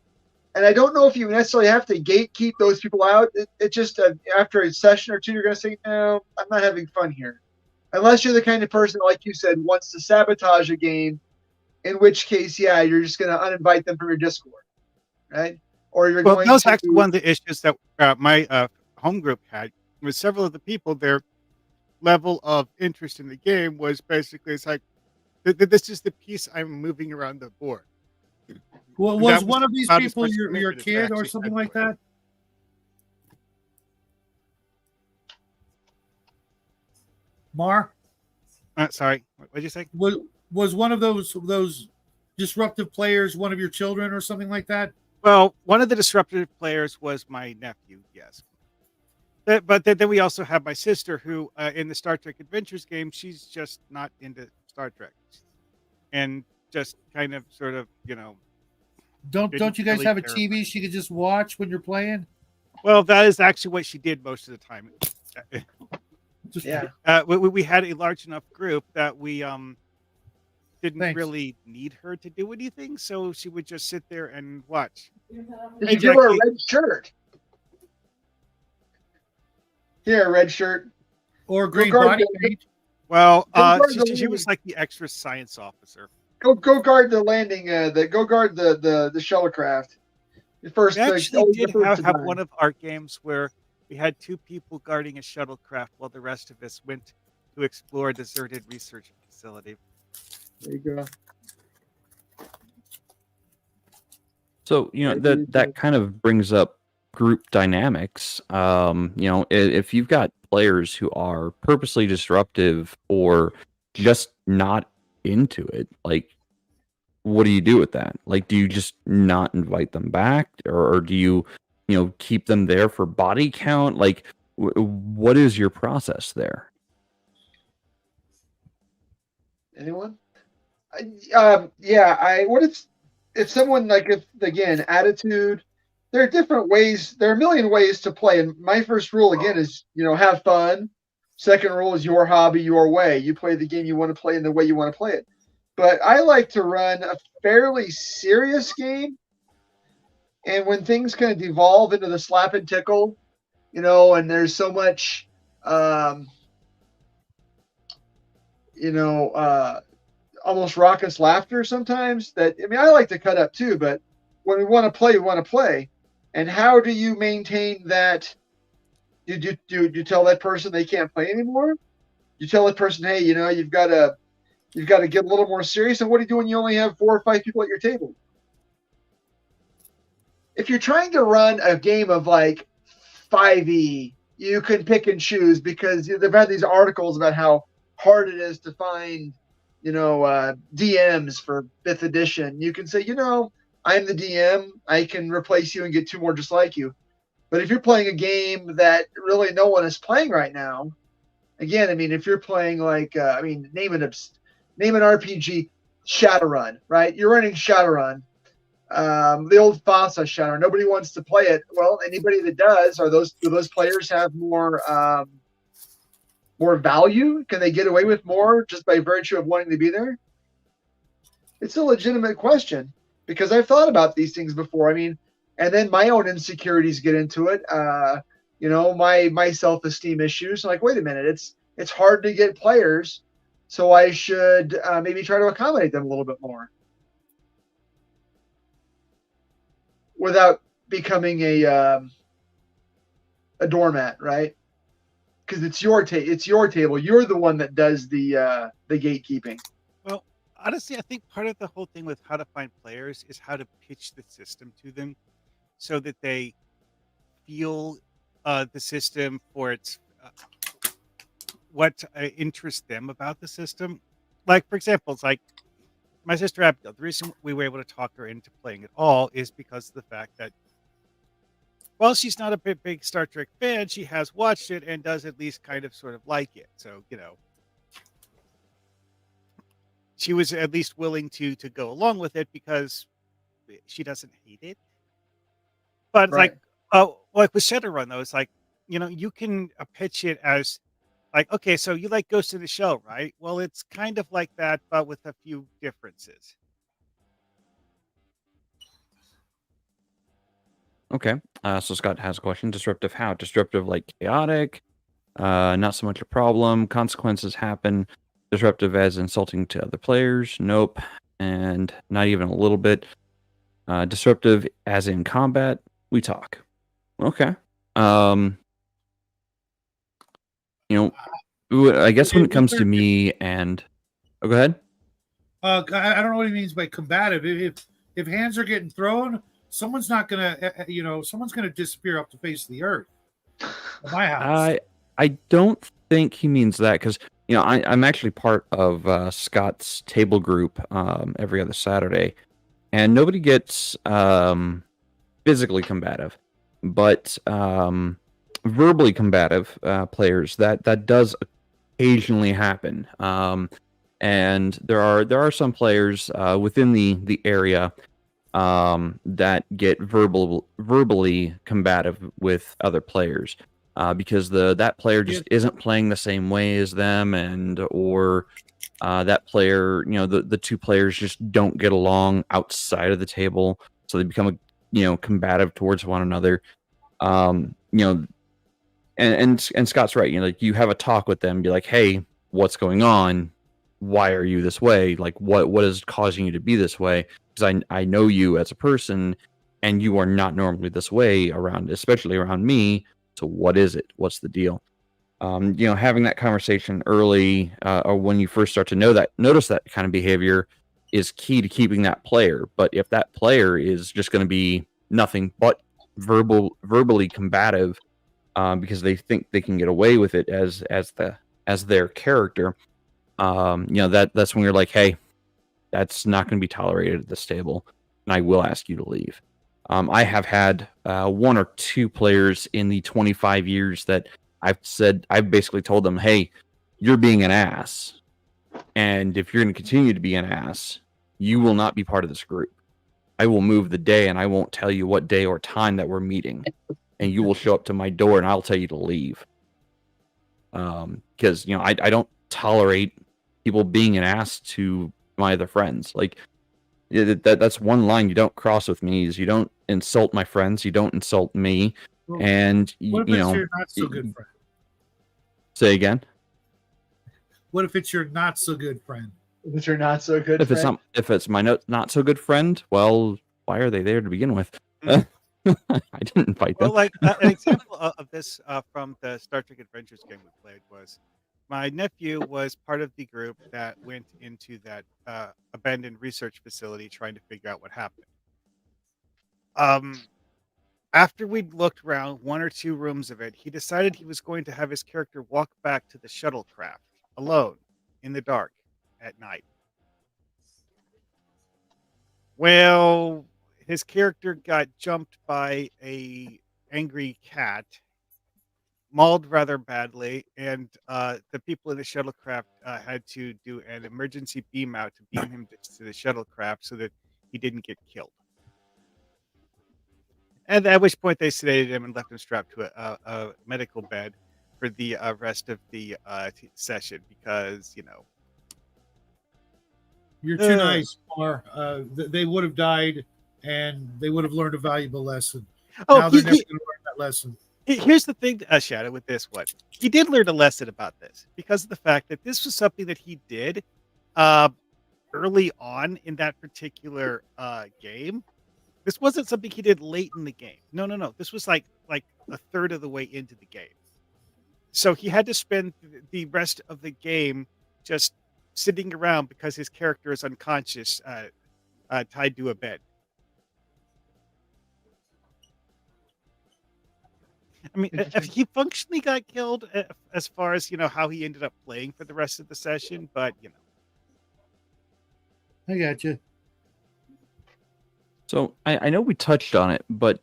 And I don't know if you necessarily have to gatekeep those people out. It just after a session or two, you're going to say, no, I'm not having fun here. Unless you're the kind of person, like you said, wants to sabotage a game, in which case, yeah, you're just going to uninvite them from your Discord, right? Or you're going that was to... actually one of the issues that my home group had with several of the people. Their level of interest in the game was basically, it's like, this is the piece I'm moving around the board. Well, was one of these people your kid or something like that? Mar? Sorry, what did you say? Was one of those disruptive players one of your children or something like that? Well, one of the disruptive players was my nephew, yes. But then we also have my sister who, in the Star Trek Adventures game, she's just not into Star Trek. And just kind of sort of, Don't didn't you guys really have a care TV she could just watch when you're playing? well, that is actually what she did most of the time. Just We had a large enough group that we didn't Thanks. really need her to do anything, so she would just sit there and watch. Did Hey, you give her a Jackie. red shirt? Here, a red shirt. or green guard body the- paint. Well, Go guard she the was like the extra science officer. Go guard the landing. Go guard the shuttlecraft. The first. We actually always the did first to have die. one of our games where we had 2 people guarding a shuttlecraft while the rest of us went to explore a deserted research facility. There you go. So, that kind of brings up group dynamics. If you've got players who are purposely disruptive or just not into it, like, what do you do with that? Like, do you just not invite them back, or do you, keep them there for body count? Like, what is your process there? Anyone? What if someone again attitude? There are different ways. There are a million ways to play, and my first rule again is have fun. Second rule is your hobby, your way. You play the game you want to play in the way you want to play it. But I like to run a fairly serious game, and when things kind of devolve into the slap and tickle, and there's so much, almost raucous laughter sometimes that, I like to cut up too, but when we want to play, we want to play. And how do you maintain that? Do you tell that person they can't play anymore? You tell that person, hey, you've got to get a little more serious. And what do you do when you only have 4 or 5 people at your table? If you're trying to run a game of like 5e, you can pick and choose, because they've had these articles about how hard it is to find, DMs for 5th edition. You can say, I'm the DM. I can replace you and get 2 more just like you. But if you're playing a game that really no one is playing right now, again, if you're playing like, name an RPG, Shadowrun, right? You're running Shadowrun, the old FASA Shadowrun. Nobody wants to play it. Well, anybody that does, do those players have more value? Can they get away with more just by virtue of wanting to be there? It's a legitimate question, because I've thought about these things before. And then my own insecurities get into it. My self-esteem issues. Like, wait a minute, it's hard to get players, so I should maybe try to accommodate them a little bit more without becoming a doormat, right? Because it's your table. You're the one that does the gatekeeping. Well, honestly, I think part of the whole thing with how to find players is how to pitch the system to them so that they feel the system for its what interests them about the system. Like, for example, it's like my sister Abigail. The reason we were able to talk her into playing at all is because of the fact that, well, she's not a big Star Trek fan. She has watched it and does at least kind of sort of like it. So, she was at least willing to go along with it because she doesn't hate it. But Right. like with Shadowrun though, it's like, you can pitch it as like, okay, so you like Ghost in the Shell, right? Well, it's kind of like that, but with a few differences. Okay. So Scott has a question. Disruptive how? Disruptive like chaotic, not so much a problem. Consequences happen. Disruptive as insulting to other players. Nope. And not even a little bit. Disruptive as in combat. We talk. Okay. I guess when it comes to me and go ahead. I don't know what he means by combative. If hands are getting thrown, someone's not gonna, someone's gonna disappear off the face of the earth. In my house. I don't think he means that, because I'm actually part of Scott's table group every other Saturday, and nobody gets physically combative, but verbally combative players that does occasionally happen. And there are some players within the area that get verbally combative with other players because that player Yeah. just isn't playing the same way as them, or that player, the two players just don't get along outside of the table, so they become combative towards one another. Um, you know, and Scott's right. Like you have a talk with them, be like, "Hey, what's going on? Why are you this way? Like, what is causing you to be this way? Because I know you as a person, and you are not normally this way around, especially around me. So what is it? What's the deal?" Having that conversation early, or when you first start to notice that kind of behavior, is key to keeping that player. But if that player is just going to be nothing but verbally combative, because they think they can get away with it as their character, that's when you're like, hey, that's not going to be tolerated at this table, and I will ask you to leave. I have had one or two players in the 25 years that I've basically told them, hey, you're being an ass, and if you're going to continue to be an ass, you will not be part of this group. I will move the day, and I won't tell you what day or time that we're meeting, and you will show up to my door, and I'll tell you to leave. Because I don't tolerate people being an ass to my other friends. Like that's one line you don't cross with me, is you don't insult my friends, you don't insult me. Well, And what if it's your not so good friend? Say again. What if it's your not so good friend? If it's your not so good If friend? if it's my not so good friend, well, why are they there to begin with? I didn't invite them. Well, like an example of this from the Star Trek Adventures game we played was my nephew was part of the group that went into that abandoned research facility trying to figure out what happened. After we'd looked around one or two rooms of it, he decided he was going to have his character walk back to the shuttlecraft alone in the dark at night. Well, his character got jumped by a angry cat, mauled rather badly, and the people in the shuttlecraft had to do an emergency beam out to beam him to the shuttlecraft so that he didn't get killed. And at which point they sedated him and left him strapped to a medical bed for the rest of the session because, You're too nice, Mar. They would have died, and they would have learned a valuable lesson. Now they're never going to learn that lesson. Here's the thing, Shadow, with this one. He did learn a lesson about this because of the fact that this was something that he did early on in that particular game. This wasn't something he did late in the game. No. This was like a third of the way into the game. So he had to spend the rest of the game just sitting around because his character is unconscious, tied to a bed. I mean, he functionally got killed as far as, how he ended up playing for the rest of the session, but, I got you. So I know we touched on it, but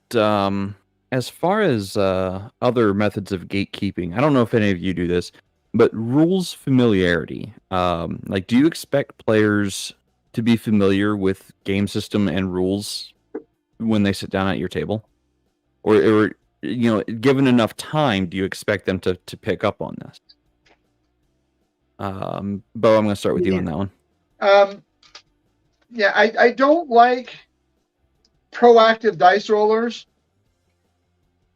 as far as other methods of gatekeeping, I don't know if any of you do this, but rules familiarity. Like, do you expect players to be familiar with game system and rules when they sit down at your table? Or given enough time, do you expect them to pick up on this? Bo, I'm going to start with you on that one. Yeah, I don't like proactive dice rollers.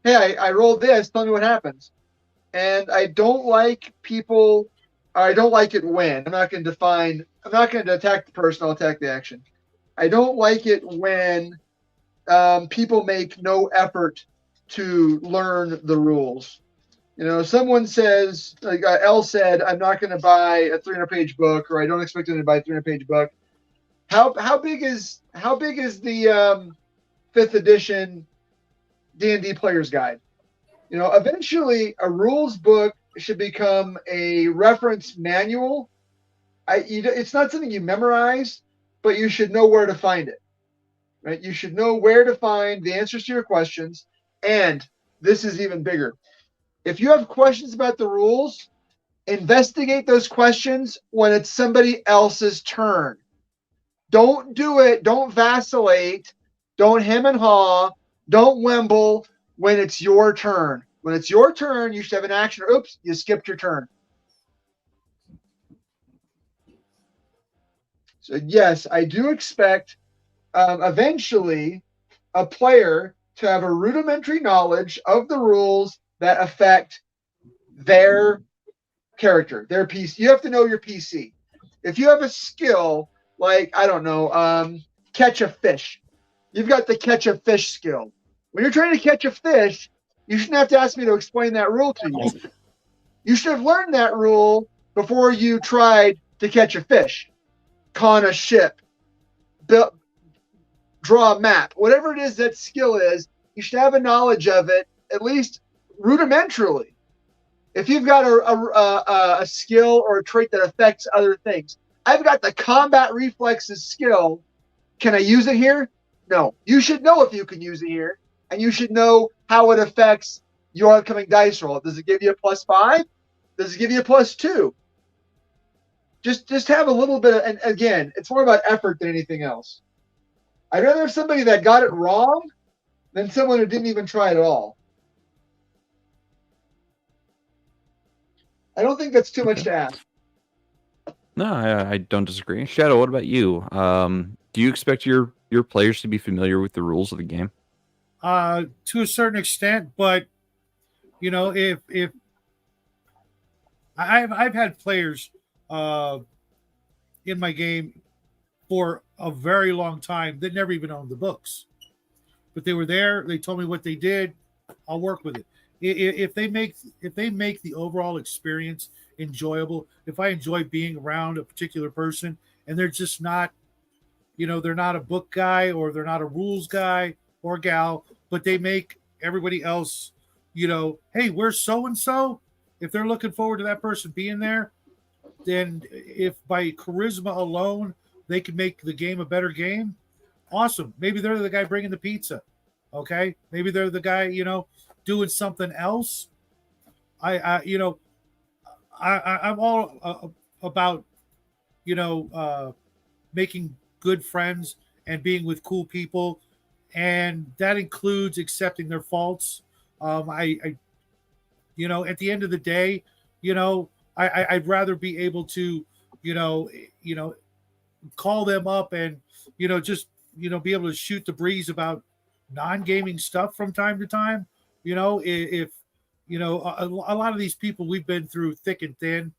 Hey, I rolled this, tell me what happens. And I don't like people, I don't like it when, I'm not going to attack the person, I'll attack the action. I don't like it when people make no effort to learn the rules. Someone says, like Elle said, I'm not going to buy a 300-page book, or I don't expect them to buy a 300-page book. How big is the 5th edition D&D Player's Guide? Eventually a rules book should become a reference manual. It's not something you memorize, but you should know where to find it. Right? You should know where to find the answers to your questions. And this is even bigger. If you have questions about the rules, investigate those questions when it's somebody else's turn. Don't do it. Don't vacillate. Don't hem and haw. Don't wemble when it's your turn. When it's your turn, you should have an action. Oops, you skipped your turn. So yes, I do expect eventually a player to have a rudimentary knowledge of the rules that affect their character, their PC. You have to know your PC. If you have a skill like, I don't know, catch a fish, you've got the catch a fish skill. When you're trying to catch a fish, you shouldn't have to ask me to explain that rule to you. You should have learned that rule before you tried to catch a fish, con a ship, build, draw a map, whatever it is that skill is, you should have a knowledge of it, at least rudimentarily. If you've got a skill or a trait that affects other things, I've got the combat reflexes skill. Can I use it here? No. You should know if you can use it here, and you should know how it affects your upcoming dice roll. Does it give you a +5? Does it give you a +2? Just have a little bit of, and again, it's more about effort than anything else. I'd rather have somebody that got it wrong than someone who didn't even try it at all. I don't think that's too much to ask. No, I don't disagree. Shadow, what about you? Do you expect your players to be familiar with the rules of the game? To a certain extent, but you know, if I've had players in my game for a very long time that never even owned the books, but they were there. They told me what they did. I'll work with it. If they make the overall experience enjoyable, if I enjoy being around a particular person and they're just not, they're not a book guy or they're not a rules guy or gal, but they make everybody else, hey, where's so and so? If they're looking forward to that person being there, then if by charisma alone they can make the game a better game, awesome. Maybe they're the guy bringing the pizza. Okay, maybe they're the guy, doing something else. I'm all about, making good friends and being with cool people, and that includes accepting their faults. At the end of the day, I'd rather be able to, call them up and, just, be able to shoot the breeze about non-gaming stuff from time to time. If a lot of these people, we've been through thick and thin,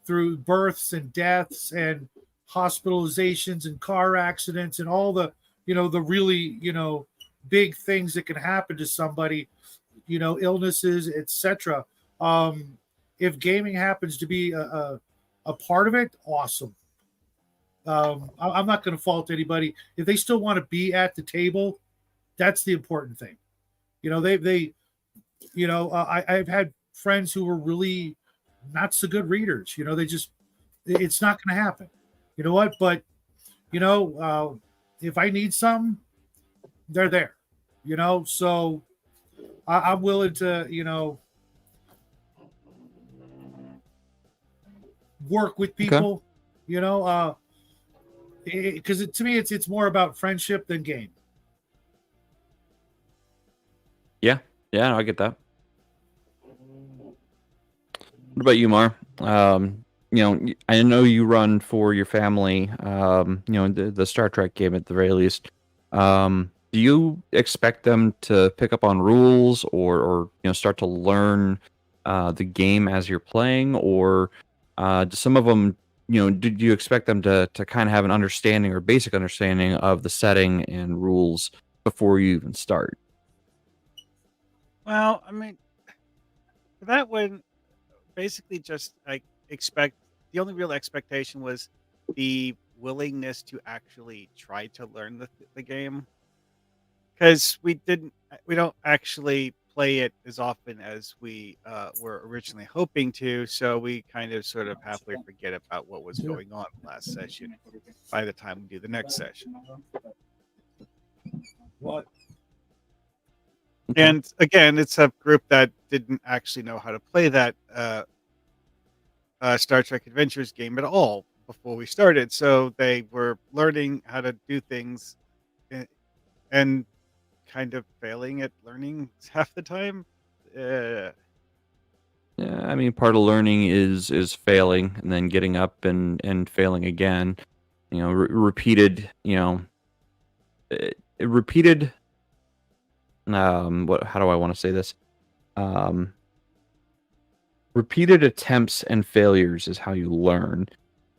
through births and deaths and hospitalizations and car accidents and all the, the really, big things that can happen to somebody, illnesses, etc. If gaming happens to be a part of it, awesome. I'm not going to fault anybody if they still want to be at the table. That's the important thing. I've had friends who were really not so good readers. It's not going to happen. You know what? But if I need some, they're there. So I'm willing to work with people. Okay. Because to me, it's more about friendship than game. Yeah, no, I get that. What about you, Mar? I know you run for your family, the Star Trek game at the very least. Do you expect them to pick up on rules or start to learn the game as you're playing? Or do some of them, do you expect them to kind of have an understanding or basic understanding of the setting and rules before you even start? Well, I mean, for that one, basically just expect the only real expectation was the willingness to actually try to learn the game, because we don't actually play it as often as we were originally hoping to, so we kind of sort of halfway forget about what was going on last session by the time we do the next session. What? And again, it's a group that didn't actually know how to play that Star Trek Adventures game at all before we started. So they were learning how to do things and kind of failing at learning half the time. Yeah, I mean, part of learning is failing and then getting up and failing again. Repeated. Repeated. What? How do I want to say this? Repeated attempts and failures is how you learn.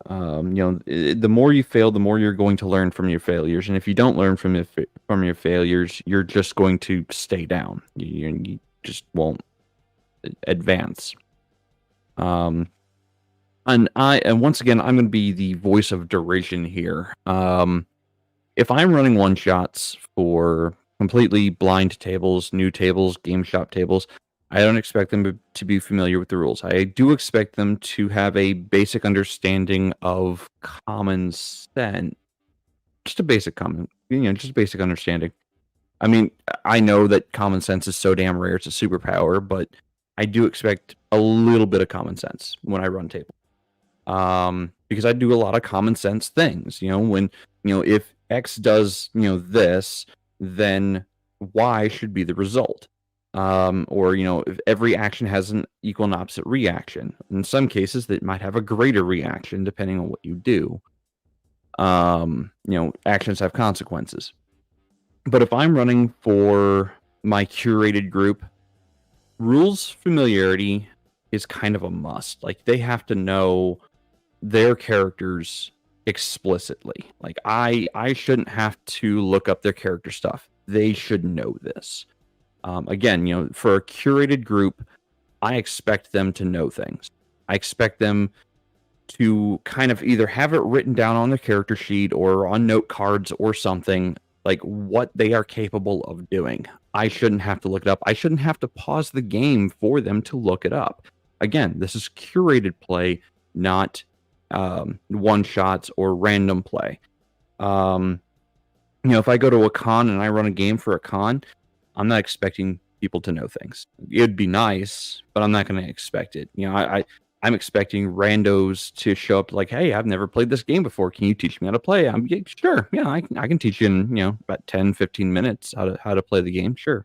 The more you fail, the more you're going to learn from your failures. And if you don't learn from your failures, you're just going to stay down. You just won't advance. And once again, I'm going to be the voice of derision here. If I'm running one shots for completely blind tables, new tables, game shop tables, I don't expect them to be familiar with the rules. I do expect them to have a basic understanding of common sense. Just a basic just basic understanding. I mean, I know that common sense is so damn rare, it's a superpower, but I do expect a little bit of common sense when I run table. Because I do a lot of common sense things. When if X does this, then Y should be the result. Or if every action has an equal and opposite reaction. In some cases, that might have a greater reaction depending on what you do. Actions have consequences. But if I'm running for my curated group, rules familiarity is kind of a must. Like, they have to know their characters explicitly. Like, I shouldn't have to look up their character stuff. They should know this. Again, for a curated group, I expect them to know things. I expect them to kind of either have it written down on their character sheet or on note cards or something, like what they are capable of doing. I shouldn't have to look it up. I shouldn't have to pause the game for them to look it up. Again, this is curated play, not one-shots or random play. If I go to a con and I run a game for a con, I'm not expecting people to know things. It'd be nice, but I'm not going to expect it. I'm expecting randos to show up like, hey, I've never played this game before. Can you teach me how to play? Sure. Yeah, I can teach you in, about 10, 15 minutes how to play the game. Sure.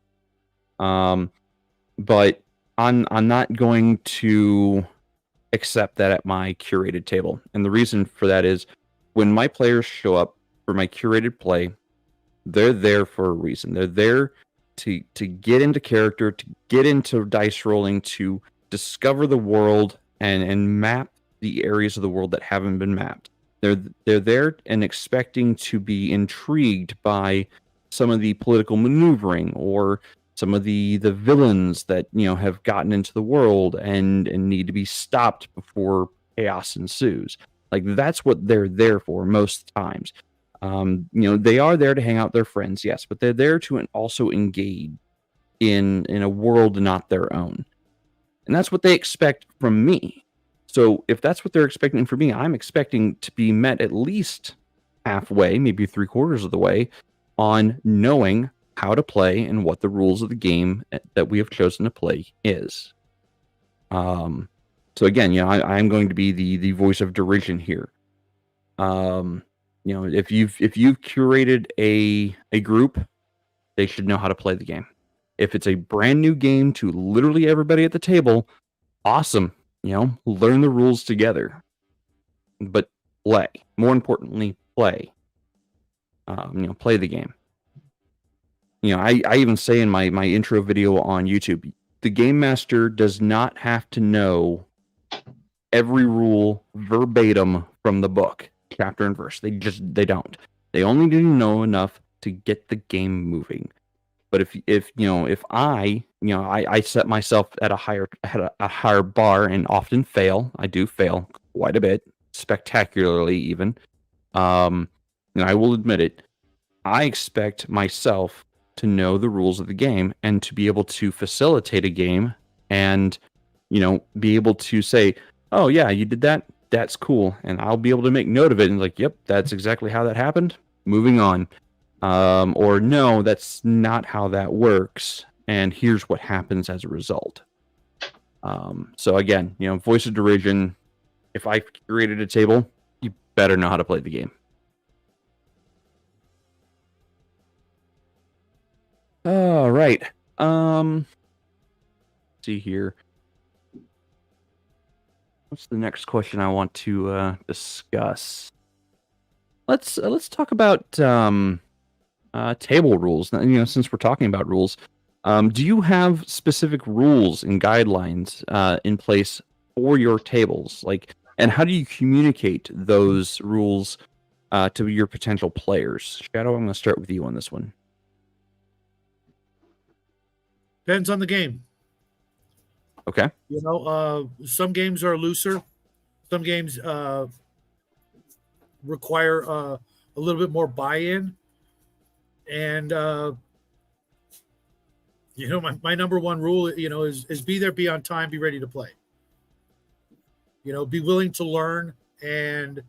But I'm not going to accept that at my curated table. And the reason for that is when my players show up for my curated play, they're there for a reason. They're there to get into character, to get into dice rolling, to discover the world and map the areas of the world that haven't been mapped. They're there and expecting to be intrigued by some of the political maneuvering or some of the villains that have gotten into the world and need to be stopped before chaos ensues. Like, that's what they're there for most times. They are there to hang out with their friends, yes, but they're there to also engage in a world not their own. And that's what they expect from me. So if that's what they're expecting from me, I'm expecting to be met at least halfway, maybe 3/4 of the way, on knowing how to play and what the rules of the game that we have chosen to play is. So again, I'm going to be the voice of derision here. If you've curated a group, they should know how to play the game. If it's a brand new game to literally everybody at the table, awesome. Learn the rules together. But play. More importantly, play. Play the game. I even say in my intro video on YouTube, the game master does not have to know every rule verbatim from the book, chapter and verse. They don't. They only need to know enough to get the game moving. But if I set myself at a higher bar and often fail. I do fail quite a bit, spectacularly even. I will admit it. I expect myself to know the rules of the game and to be able to facilitate a game and, be able to say, oh, yeah, you did that. That's cool. And I'll be able to make note of it and like, yep, that's exactly how that happened. Moving on. Or no, that's not how that works. And here's what happens as a result. So again, voice of derision. If I curated a table, you better know how to play the game. All right. See here. What's the next question I want to discuss? Let's talk about table rules. Since we're talking about rules, do you have specific rules and guidelines in place for your tables? And how do you communicate those rules to your potential players? Shadow, I'm going to start with you on this one. Depends on the game. Okay. Some games are looser. Some games require a little bit more buy-in. And, my number one rule, is be there, be on time, be ready to play. Be willing to learn and,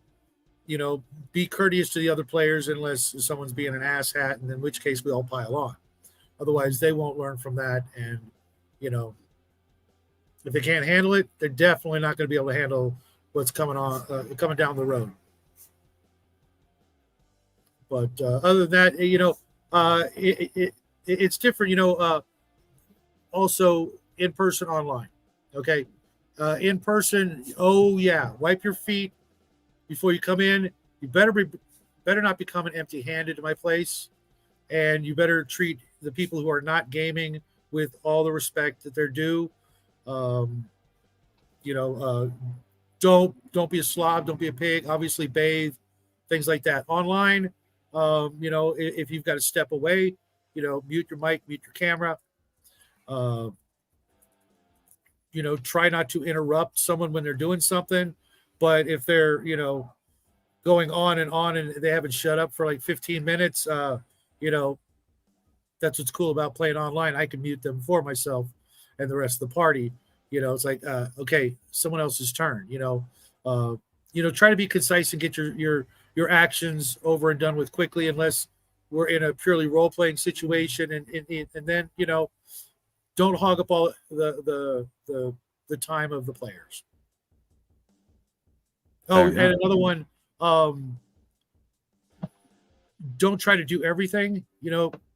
be courteous to the other players unless someone's being an asshat, and in which case we all pile on. Otherwise, they won't learn from that. And, if they can't handle it, they're definitely not going to be able to handle what's coming down the road. But other than that, it's different. Also in person, online. Okay, in person. Oh yeah, wipe your feet before you come in. You better not be coming empty-handed to my place, and you better treat the people who are not gaming with all the respect that they're due. Don't be a slob, don't be a pig. Obviously, bathe, things like that. Online, if you've got to step away, mute your mic, mute your camera. Try not to interrupt someone when they're doing something. But if they're, going on and they haven't shut up for like 15 minutes, that's what's cool about playing online. I can mute them for myself and the rest of the party. It's like, okay, someone else's turn. Try to be concise and get your actions over and done with quickly, unless we're in a purely role-playing situation. And then, don't hog up all the time of the players. Oh, and another one, don't try to do everything.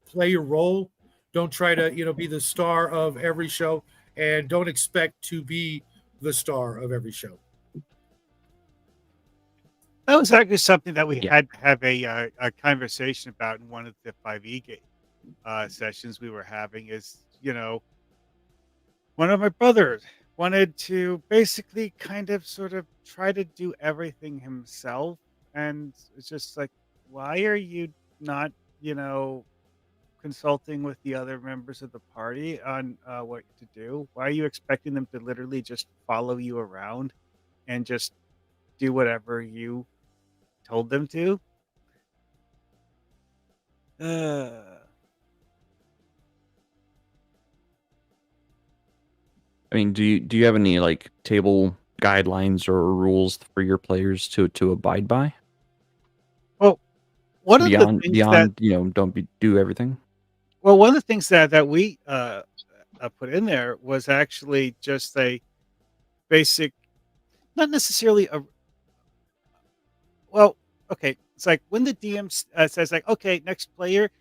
Play your role. Don't try to, be the star of every show, and don't expect to be the star of every show. That was actually something that we had to have a conversation about in one of the 5e game sessions we were having. Is one of my brothers wanted to basically kind of sort of try to do everything himself, and it's just like, why are you not consulting with the other members of the party on what to do? Why are you expecting them to literally just follow you around and just do whatever you told them to? I mean, do you have any table guidelines or rules for your players to abide by? Well, one of the things that don't do everything. Well, one of the things that we put in there was actually just a basic, not necessarily a. Well, okay, it's like when the DM says like, okay, next player,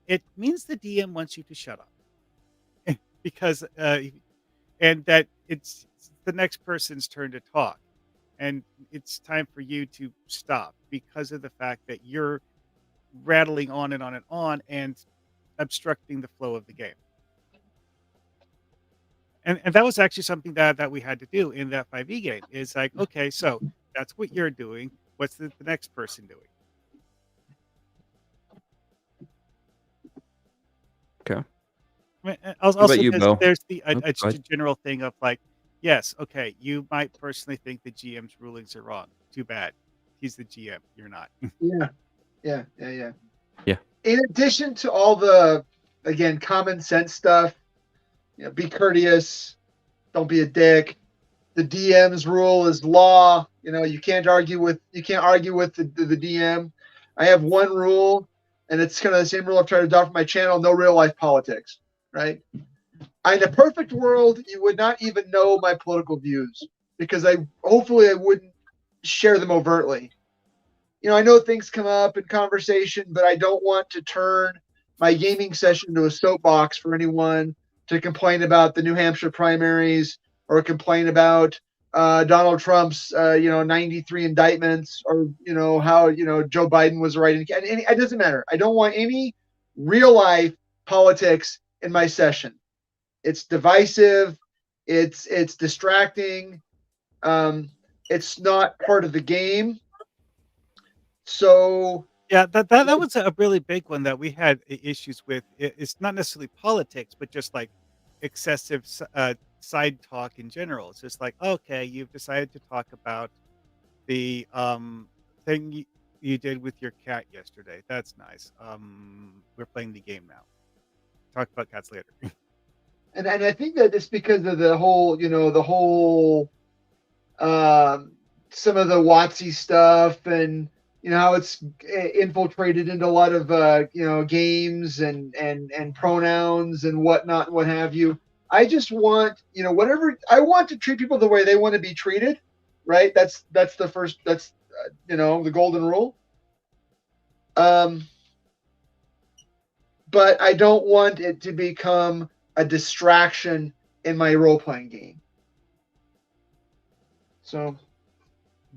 it means the DM wants you to shut up because and that it's the next person's turn to talk, and it's time for you to stop because of the fact that you're rattling on and on and on and obstructing the flow of the game. And that was actually something that we had to do in that 5e game. Is like, okay, so that's what you're doing. What's the next person doing? Okay. I mean, also, there's the just a general thing of like, yes, okay, you might personally think the GM's rulings are wrong. Too bad. He's the GM. You're not. Yeah. Yeah. In addition to all the again, common sense stuff. Be courteous. Don't be a dick. The DM's rule is law. You can't argue with the DM. I have one rule, and it's kind of the same rule I've tried to adopt for my channel: no real life politics. Right? In a perfect world, you would not even know my political views because hopefully I wouldn't share them overtly. I know things come up in conversation, but I don't want to turn my gaming session into a soapbox for anyone to complain about the New Hampshire primaries or complain about Donald Trump's 93 indictments, or how Joe Biden was right. And it doesn't matter. I don't want any real life politics in my session. It's divisive. It's distracting. It's not part of the game. So Yeah, that was a really big one that we had issues with. It's not necessarily politics, but just like excessive side talk in general. It's just like, okay, you've decided to talk about the thing you did with your cat yesterday. That's nice. We're playing the game now. Talk about cats later. and I think that it's because of the whole some of the WotC stuff, and how it's infiltrated into a lot of games and pronouns and whatnot and what have you. I just want whatever I want to treat people the way they want to be treated, right? That's the first. That's the golden rule. But I don't want it to become a distraction in my role playing game. So.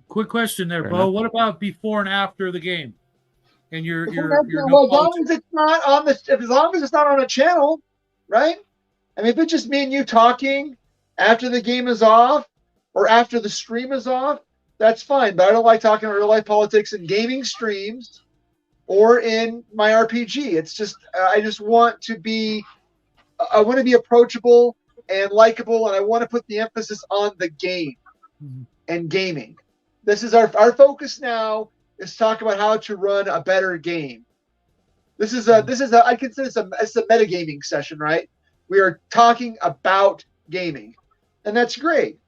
Quick question there, Fair Bo. enough. What about before and after the game? And your Well, as long as it's not on as long as it's not on a channel, right? I mean, if it's just me and you talking after the game is off or after the stream is off, that's fine. But I don't like talking about real life politics in gaming streams or in my RPG. It's just I want to be approachable and likable, and I want to put the emphasis on the game and gaming. This is our focus now, is talk about how to run a better game. This is I consider this a metagaming session, right? We are talking about gaming, and that's great.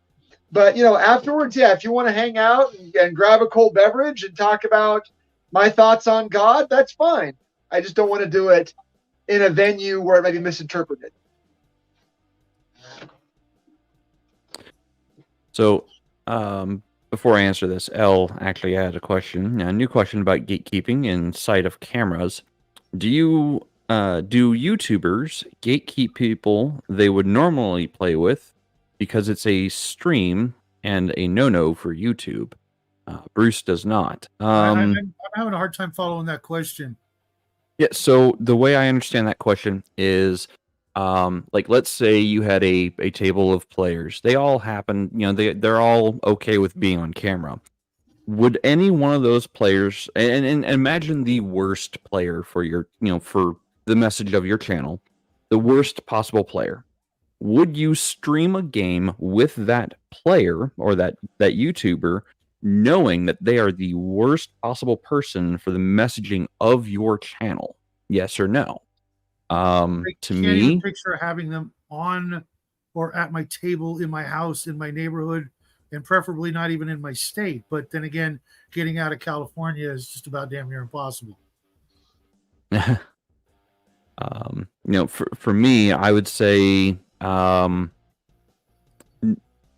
But afterwards, if you want to hang out and grab a cold beverage and talk about my thoughts on God, that's fine. I just don't want to do it in a venue where it might be misinterpreted. So, before I answer this, Elle actually had a new question about gatekeeping in sight of cameras. Do YouTubers gatekeep people they would normally play with because it's a stream and a no-no for YouTube? Bruce does not. I'm having a hard time following that question. Yeah, so the way I understand that question is, like, let's say you had a table of players. They all happen, they're all okay with being on camera. Would any one of those players, and imagine the worst player for your, for the message of your channel, the worst possible player. Would you stream a game with that player or that YouTuber, knowing that they are the worst possible person for the messaging of your channel? Yes or no? I To can't me, even picture having them on or at my table in my house, in my neighborhood, and preferably not even in my state. But then again, getting out of California is just about damn near impossible. for me, I would say,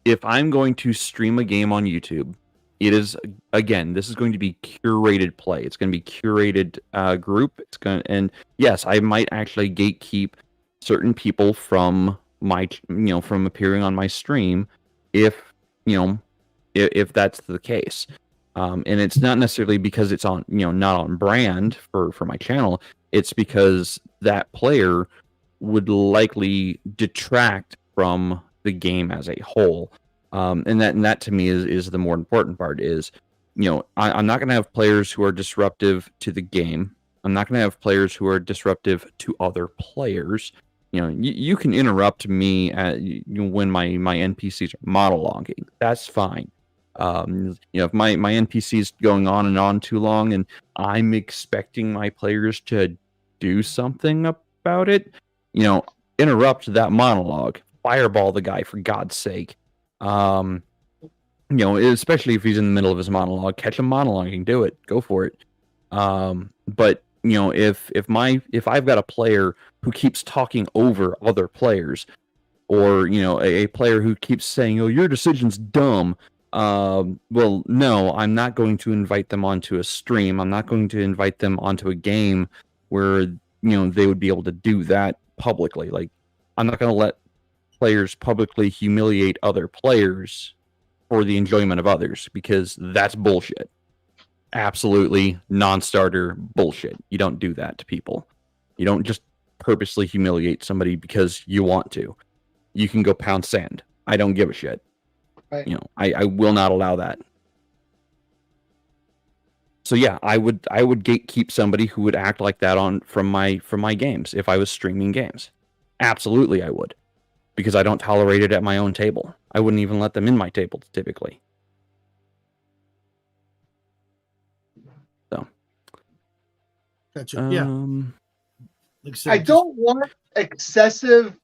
if I'm going to stream a game on YouTube, it is, again, this is going to be curated play. It's going to be curated group. And yes, I might actually gatekeep certain people from from appearing on my stream if that's the case. And it's not necessarily because it's on, not on brand for my channel. It's because that player would likely detract from the game as a whole. And that to me is the more important part is, I'm not going to have players who are disruptive to the game. I'm not going to have players who are disruptive to other players. You can interrupt me when my NPCs are monologuing. That's fine. If my NPC is going on and on too long and I'm expecting my players to do something about it, you know, interrupt that monologue, fireball the guy for God's sake. You know, especially if he's in the middle of his monologue, catch him monologuing, do it, go for it. But you know, if I've got a player who keeps talking over other players, or you know, a player who keeps saying, "Oh, your decision's dumb," well, no, I'm not going to invite them onto a stream. I'm not going to invite them onto a game where you know they would be able to do that publicly. Like, I'm not going to let players publicly humiliate other players for the enjoyment of others, because that's bullshit. Absolutely non-starter bullshit. You don't do that to people. You don't just purposely humiliate somebody because you want to. You can go pound sand. I don't give a shit. Right. You know, I will not allow that. So yeah, I would gatekeep somebody who would act like that from my games if I was streaming games. Absolutely, I would. Because I don't tolerate it at my own table. I wouldn't even let them in my table, typically. So. Gotcha. Yeah. Like I said, I don't want excessive.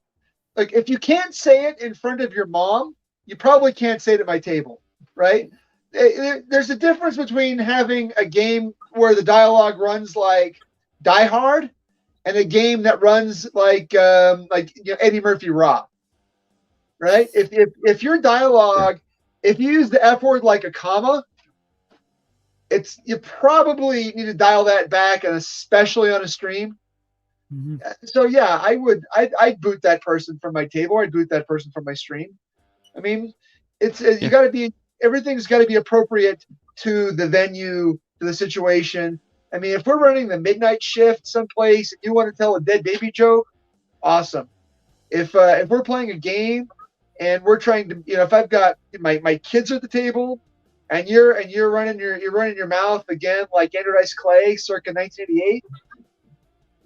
Like, if you can't say it in front of your mom, you probably can't say it at my table, right? There's a difference between having a game where the dialogue runs like Die Hard and a game that runs like you know, Eddie Murphy Raw. Right? If your dialogue, if you use the F word like a comma, you probably need to dial that back, and especially on a stream. Mm-hmm. So yeah, I'd boot that person from my table. I'd boot that person from my stream. I mean, you got to be, everything's got to be appropriate to the venue, to the situation. I mean, if we're running the midnight shift someplace and you want to tell a dead baby joke, awesome. If we're playing a game and we're trying to, you know, if I've got my kids at the table and you're running your mouth again like Andrew Dice Clay circa 1988,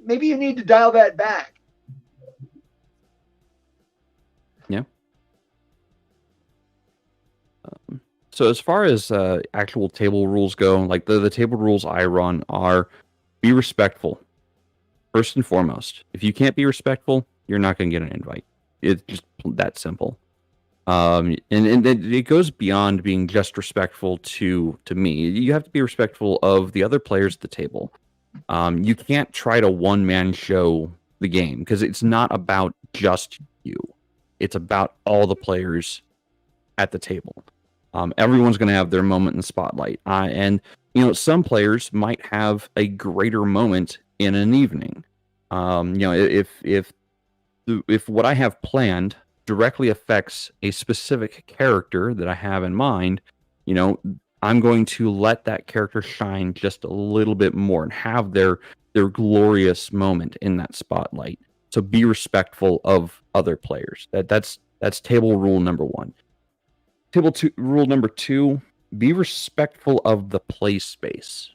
maybe you need to dial that back. Yeah. So as far as actual table rules go, like the table rules I run are: be respectful, first and foremost. If you can't be respectful, you're not going to get an invite. It's just that simple. And it goes beyond being just respectful to me. You have to be respectful of the other players at the table. You can't try to one-man show the game, because it's not about just you. It's about all the players at the table. Everyone's going to have their moment in the spotlight. And you know, some players might have a greater moment in an evening. You know, if what I have planned directly affects a specific character that I have in mind, you know, I'm going to let that character shine just a little bit more and have their glorious moment in that spotlight. So be respectful of other players. That's table rule number one. Rule number two: be respectful of the play space.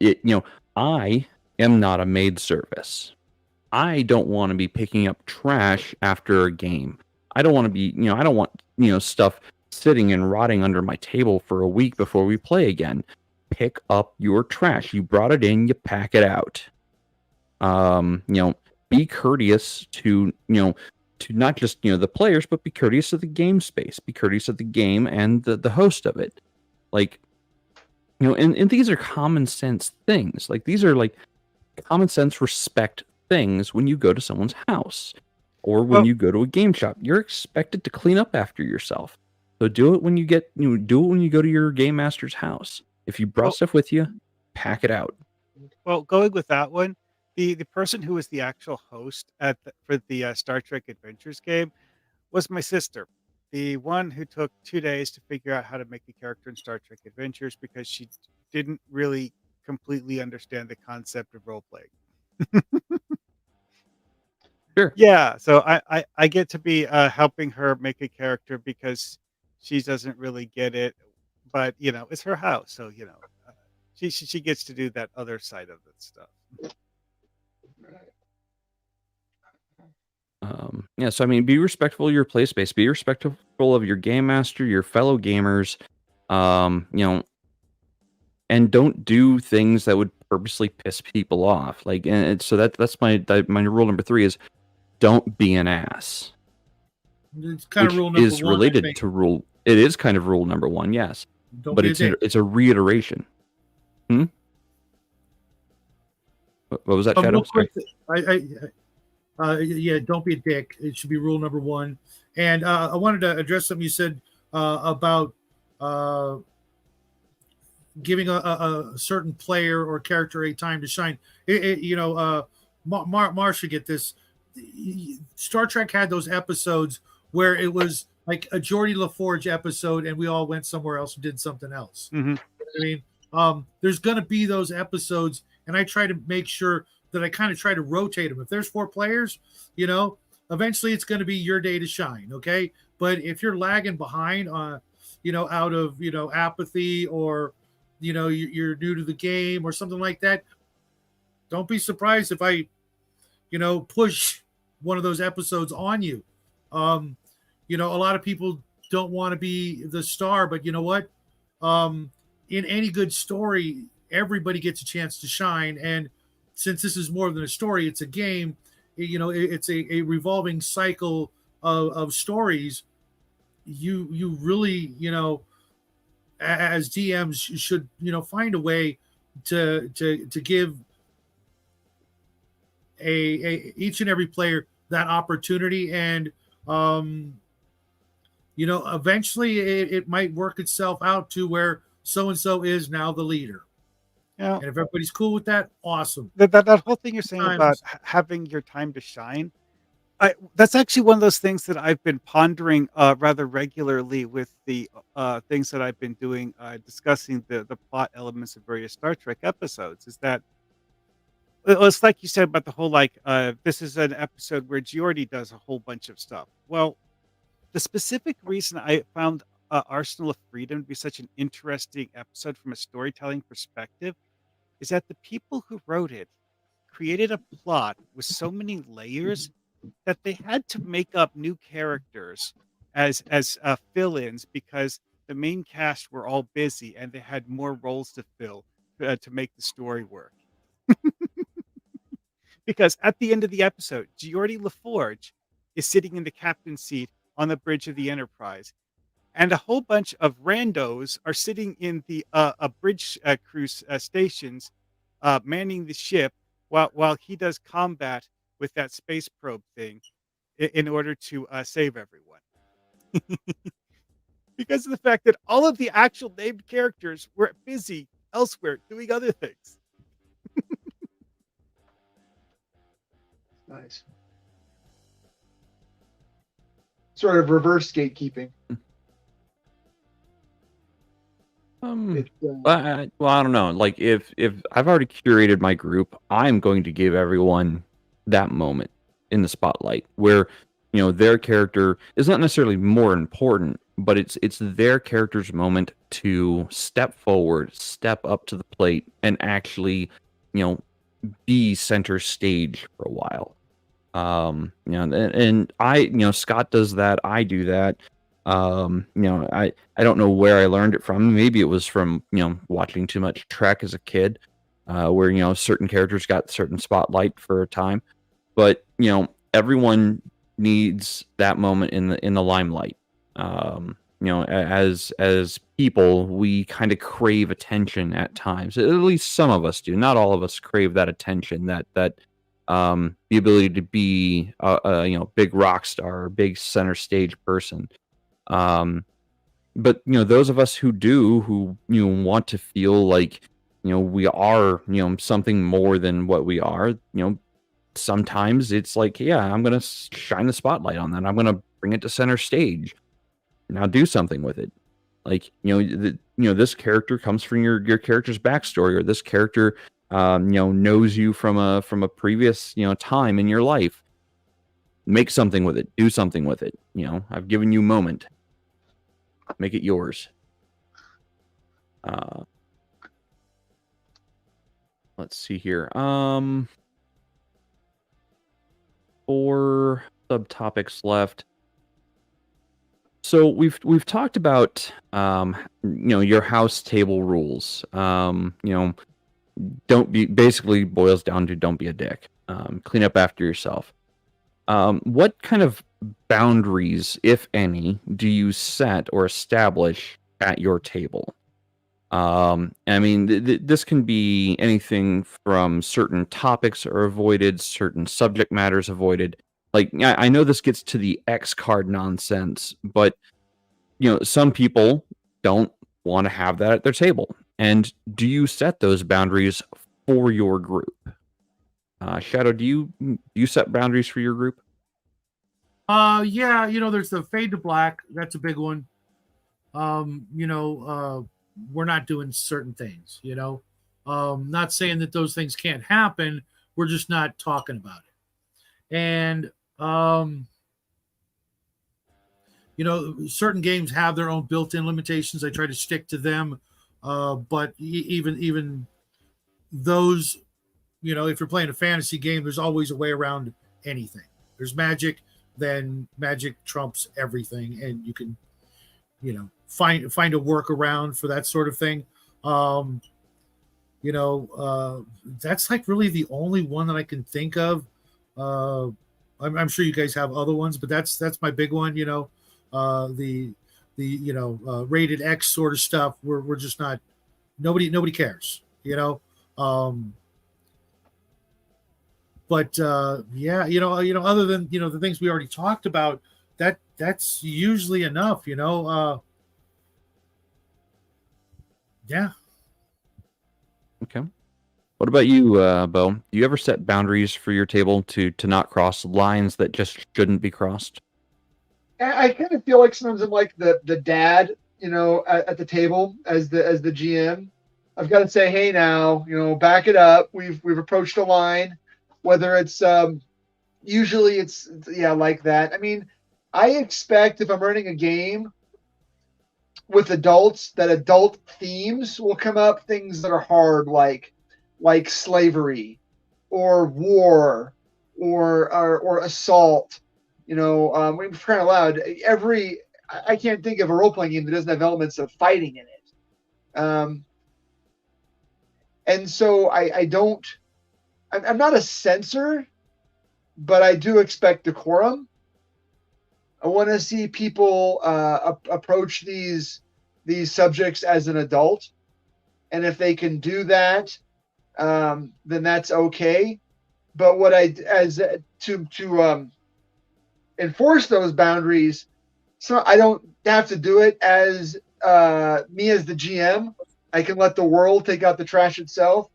You know, I am not a maid service. I don't want to be picking up trash after a game. I don't want to be, you know, I don't want, you know, stuff sitting and rotting under my table for a week before we play again. Pick up your trash. You brought it in, you pack it out. You know, be courteous to, you know, to not just, you know, the players, but be courteous of the game space. Be courteous of the game and the host of it. Like, you know, and these are common sense things. Like, these are like common sense respect things when you go to someone's house or when you go to a game shop. You're expected to clean up after yourself. So do it when you get, you know, do it when you go to your game master's house. If you brought stuff with you, pack it out. Well, going with that one, the person who was the actual host for the Star Trek Adventures game was my sister, the one who took 2 days to figure out how to make a character in Star Trek Adventures because she didn't really completely understand the concept of role playing. Sure. Yeah, so I get to be helping her make a character because she doesn't really get it, but you know, it's her house, so you know, she gets to do that other side of that stuff. Yeah, so I mean, be respectful of your play space. Be respectful of your game master, your fellow gamers. You know, and don't do things that would purposely piss people off. Like, and so that's my rule number 3 is don't be an ass, It's kind of which rule number is one, I related think. to rule. It is kind of rule number 1, yes, Don't but be a dick. it's a reiteration. What was that, Shadow? Real quick, yeah, don't be a dick. It should be rule number 1. And I wanted to address something you said about giving a certain player or character a time to shine. Mar should get this. Star Trek had those episodes where it was like a Geordie LaForge episode, and we all went somewhere else and did something else. Mhm. I mean, there's going to be those episodes, and I try to make sure that I kind of try to rotate them. If there's 4 players, eventually it's going to be your day to shine. Okay. But if you're lagging behind out of, apathy, or, you're new to the game or something like that, don't be surprised if I, push one of those episodes on you. A lot of people don't want to be the star, but you know what? In any good story, everybody gets a chance to shine. And since this is more than a story, it's a game, it's a revolving cycle of stories. You really, as DMs should, find a way to give each and every player that opportunity. And, eventually it might work itself out to where so-and-so is now the leader. Yeah. And if everybody's cool with that, awesome. That whole thing you're saying about having your time to shine, that's actually one of those things that I've been pondering rather regularly with the things that I've been doing, discussing the plot elements of various Star Trek episodes. Is that it's like you said about the whole this is an episode where Geordi does a whole bunch of stuff. Well, the specific reason I found Arsenal of Freedom to be such an interesting episode from a storytelling perspective is that the people who wrote it created a plot with so many layers that they had to make up new characters as fill-ins because the main cast were all busy and they had more roles to fill to make the story work. Because at the end of the episode, Geordi LaForge is sitting in the captain's seat on the bridge of the Enterprise, and a whole bunch of randos are sitting in the a bridge cruise stations, manning the ship while he does combat with that space probe thing in order to save everyone. Because of the fact that all of the actual named characters were busy elsewhere doing other things. Nice. Sort of reverse gatekeeping. Well, I don't know. Like if I've already curated my group, I'm going to give everyone that moment in the spotlight where their character is not necessarily more important, but it's their character's moment to step forward, step up to the plate, and actually be center stage for a while. And I, Scott does that. I do that. I don't know where I learned it from. Maybe it was from, watching too much Trek as a kid, where, certain characters got certain spotlight for a time, but, everyone needs that moment in the limelight. As people, we kind of crave attention at times. At least some of us do. Not all of us crave that attention, that the ability to be a big rock star, or big center stage person. But those of us who do, who want to feel like we are something more than what we are. Sometimes it's like, yeah, I'm gonna shine the spotlight on that. I'm gonna bring it to center stage. Now do something with it. Like this character comes from your character's backstory, or this character knows you from a previous time in your life. Make something with it. Do something with it. I've given you a moment. Make it yours. Let's see here. 4 subtopics left. So we've talked about your house table rules. Don't be basically boils down to don't be a dick. Clean up after yourself. What kind of boundaries, if any, do you set or establish at your table? I mean, this can be anything from certain topics are avoided, certain subject matters avoided. Like, I know this gets to the X card nonsense, but some people don't want to have that at their table. And do you set those boundaries for your group? Shadow, do you set boundaries for your group? Yeah, there's the fade to black. That's a big one. We're not doing certain things, not saying that those things can't happen. We're just not talking about it. And, certain games have their own built-in limitations. I try to stick to them. But even those, if you're playing a fantasy game, there's always a way around anything. There's magic, then magic trumps everything, and you can, find a workaround for that sort of thing. That's like really the only one that I can think of. I'm sure you guys have other ones, but that's my big one. The rated X sort of stuff. We're just not. Nobody cares. But yeah, other than the things we already talked about, that's usually enough. Yeah. Okay. What about you, Bo? Do you ever set boundaries for your table to not cross lines that just shouldn't be crossed? I kind of feel like sometimes I'm like the dad, at the table as the GM. I've got to say, hey, now, back it up. We've approached a line, whether it's usually it's like that. I mean, I expect if I'm running a game with adults that adult themes will come up, things that are hard, like slavery or war or assault. We're crying out loud. I can't think of a role playing game that doesn't have elements of fighting in it. And so I don't. I'm not a censor, but I do expect decorum. I want to see people approach these subjects as an adult, and if they can do that, then that's okay. But what to enforce those boundaries, so I don't have to do it as me as the GM. I can let the world take out the trash itself.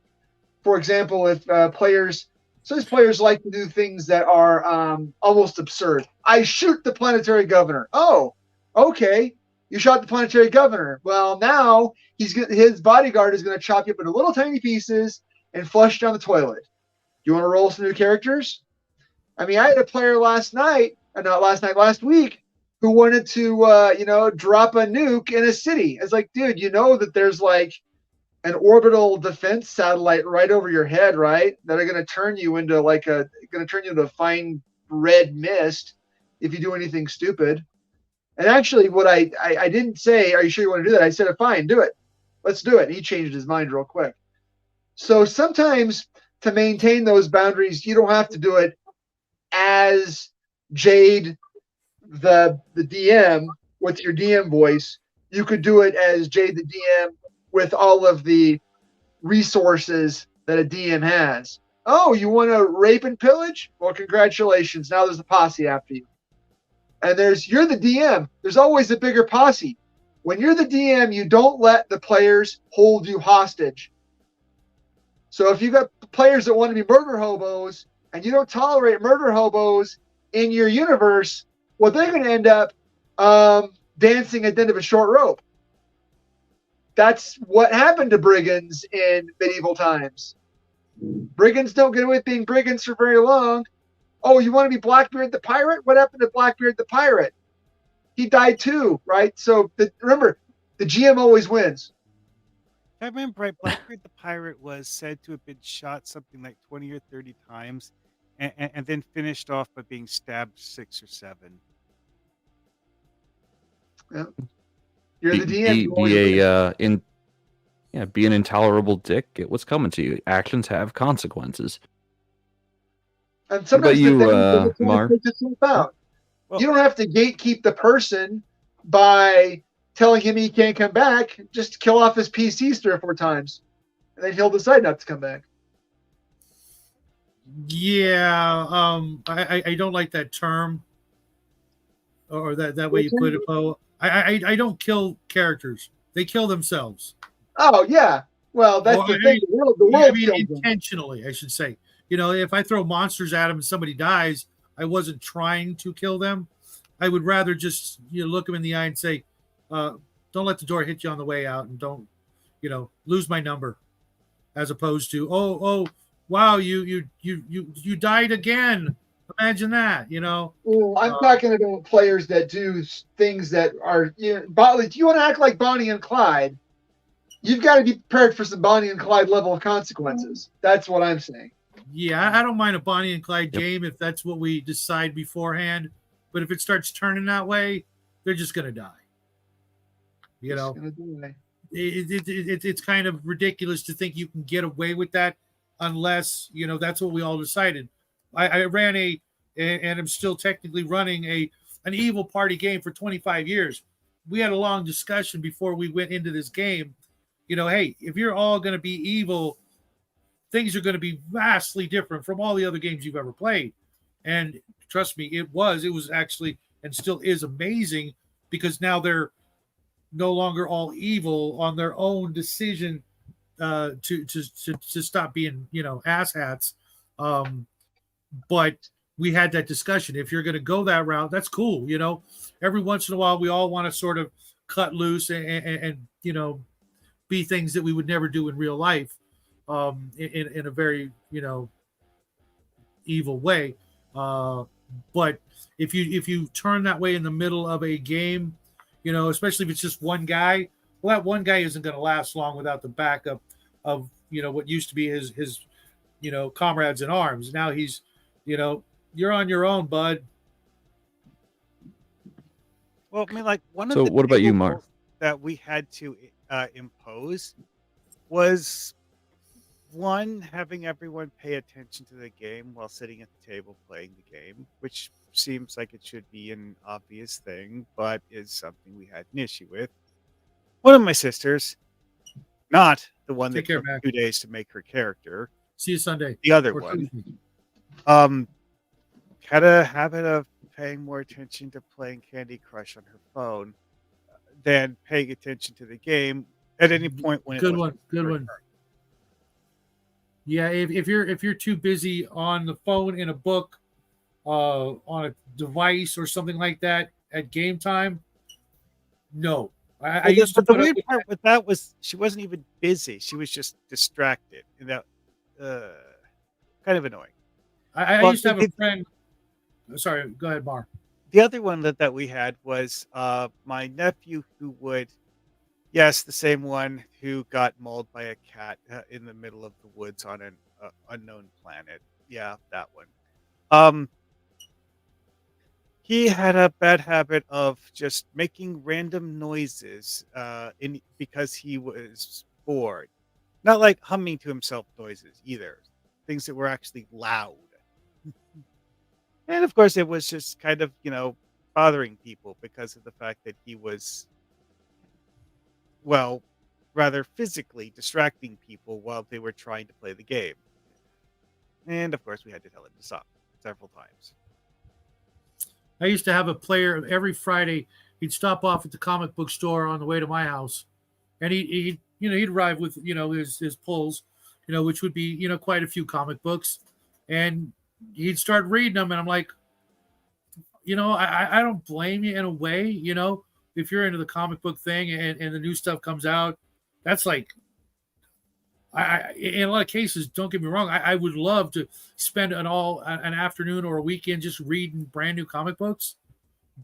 For example, if some players like to do things that are almost absurd. I shoot the planetary governor. Oh, okay. You shot the planetary governor. Well, now his bodyguard is going to chop you up into little tiny pieces and flush down the toilet. You want to roll some new characters? I mean, I had a player last week, who wanted to, drop a nuke in a city. It's like, dude, that there's like an orbital defense satellite right over your head, right? That are going to turn you into a fine red mist if you do anything stupid. And actually, what I didn't say, are you sure you want to do that? I said, fine, do it. Let's do it. And he changed his mind real quick. So sometimes to maintain those boundaries, you don't have to do it as Jaide, the DM, with your DM voice. You could do it as Jaide, the DM, with all of the resources that a DM has. Oh, you want to rape and pillage? Well, congratulations. Now there's a posse after you. And you're the DM. There's always a bigger posse. When you're the DM, you don't let the players hold you hostage. So if you got players that want to be murder hobos and you don't tolerate murder hobos in your universe, well, they're going to end up dancing at the end of a short rope. That's what happened to brigands in medieval times. Brigands don't get away with being brigands for very long. Oh, you want to be Blackbeard the pirate? What happened to Blackbeard the pirate? He died too, right? So remember, the GM always wins. I remember right, Blackbeard the pirate was said to have been shot something like 20 or 30 times and then finished off by being stabbed 6 or 7. Yeah. You're the DM. Be, You always be win. a be an intolerable dick. Get what's coming to you. Actions have consequences. And What about sometimes the you, thing is Mar? takes itself out. Well, You don't have to gatekeep the person by telling him he can't come back. Just kill off his PCs 3 or 4 times, and then he'll decide not to come back. Yeah, I don't like that term or that way you put it, Poe. I don't kill characters; they kill themselves. Oh yeah. Well, that's Or the thing. The world kills them. intentionally, I should say. You know, if I throw monsters at them and somebody dies, I wasn't trying to kill them. I would rather just look them in the eye and say, "Don't let the door hit you on the way out, and don't lose my number," as opposed to, "Oh, wow, you died again." Imagine that, Well, I'm talking about players that do things that are, if you want to act like Bonnie and Clyde, you've got to be prepared for some Bonnie and Clyde level of consequences. That's what I'm saying. Yeah, I don't mind a Bonnie and Clyde Yep. game if that's what we decide beforehand. But if it starts turning that way, they're just going to die. It's kind of ridiculous to think you can get away with that unless, that's what we all decided. I ran and I'm still technically running an evil party game for 25 years. We had a long discussion before we went into this game. Hey, if you're all going to be evil, things are going to be vastly different from all the other games you've ever played. And trust me, it was actually and still is amazing because now they're no longer all evil on their own decision to stop being asshats. But we had that discussion. If you're going to go that route, that's cool. Every once in a while, we all want to sort of cut loose and be things that we would never do in real life in a very evil way. But if you turn that way in the middle of a game, especially if it's just one guy, well, that one guy isn't going to last long without the backup of what used to be his comrades in arms. Now he's you're on your own, bud. well, I mean, like one of So the what about you, table Mar? rules that we had to impose was one, having everyone pay attention to the game while sitting at the table playing the game, which seems like it should be an obvious thing, but is something we had an issue with. One of my sisters, not the one that Take care, took Mac. 2 days to make her character, See you Sunday. the other Or one, Tuesday. had a habit of paying more attention to playing Candy Crush on her phone than paying attention to the game at any point when Good it was one. Good her one. turn. Yeah, if you're too busy on the phone, in a book, on a device or something like that at game time, no. I Well, used to but the put up weird with part with that was she wasn't even busy. She was just distracted, and that kind of annoying. I Well, used to have a friend. Sorry, go ahead, Mar. the other one that we had was my nephew who would, yes, the same one who got mauled by a cat in the middle of the woods on an unknown planet. Yeah, that one. Um, he had a bad habit of just making random noises because he was bored. Not like humming to himself noises either. Things that were actually loud. And of course, it was just kind of, bothering people because of the fact that he was, well, rather physically distracting people while they were trying to play the game. And of course, we had to tell him to stop several times. I used to have a player every Friday. He'd stop off at the comic book store on the way to my house, and he'd arrive with his pulls, which would be quite a few comic books, and he'd start reading them, and I'm like, I don't blame you in a way, if you're into the comic book thing and the new stuff comes out, that's like, I in a lot of cases, don't get me wrong, I would love to spend an afternoon or a weekend just reading brand new comic books,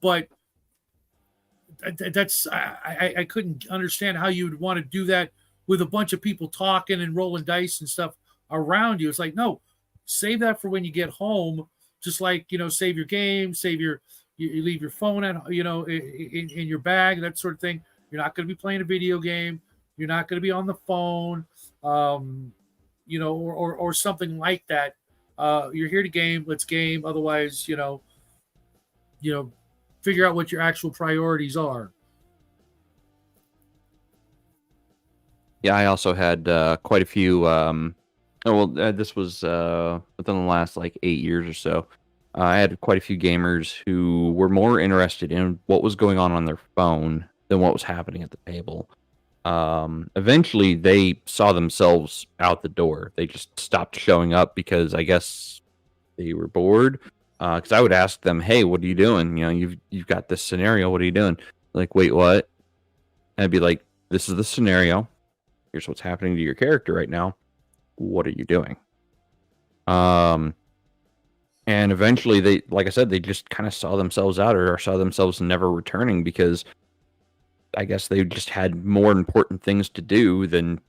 but that's I couldn't understand how you would want to do that with a bunch of people talking and rolling dice and stuff around you. It's like, no, save that for when you get home. Just like save your game, save your You leave your phone at in your bag, that sort of thing. You're not going to be playing a video game. You're not going to be on the phone, or something like that. You're here to game. Let's game. Otherwise, figure out what your actual priorities are. Yeah, I also had quite a few. This was within the last like 8 years or so. I had quite a few gamers who were more interested in what was going on their phone than what was happening at the table. Eventually, they saw themselves out the door. They just stopped showing up because I guess they were bored. Because I would ask them, "Hey, what are you doing? You've got this scenario. What are you doing?" Like, wait, what? And I'd be like, "This is the scenario. Here's what's happening to your character right now. What are you doing?" And eventually they, like I said, they just kind of saw themselves out or saw themselves never returning because I guess they just had more important things to do than,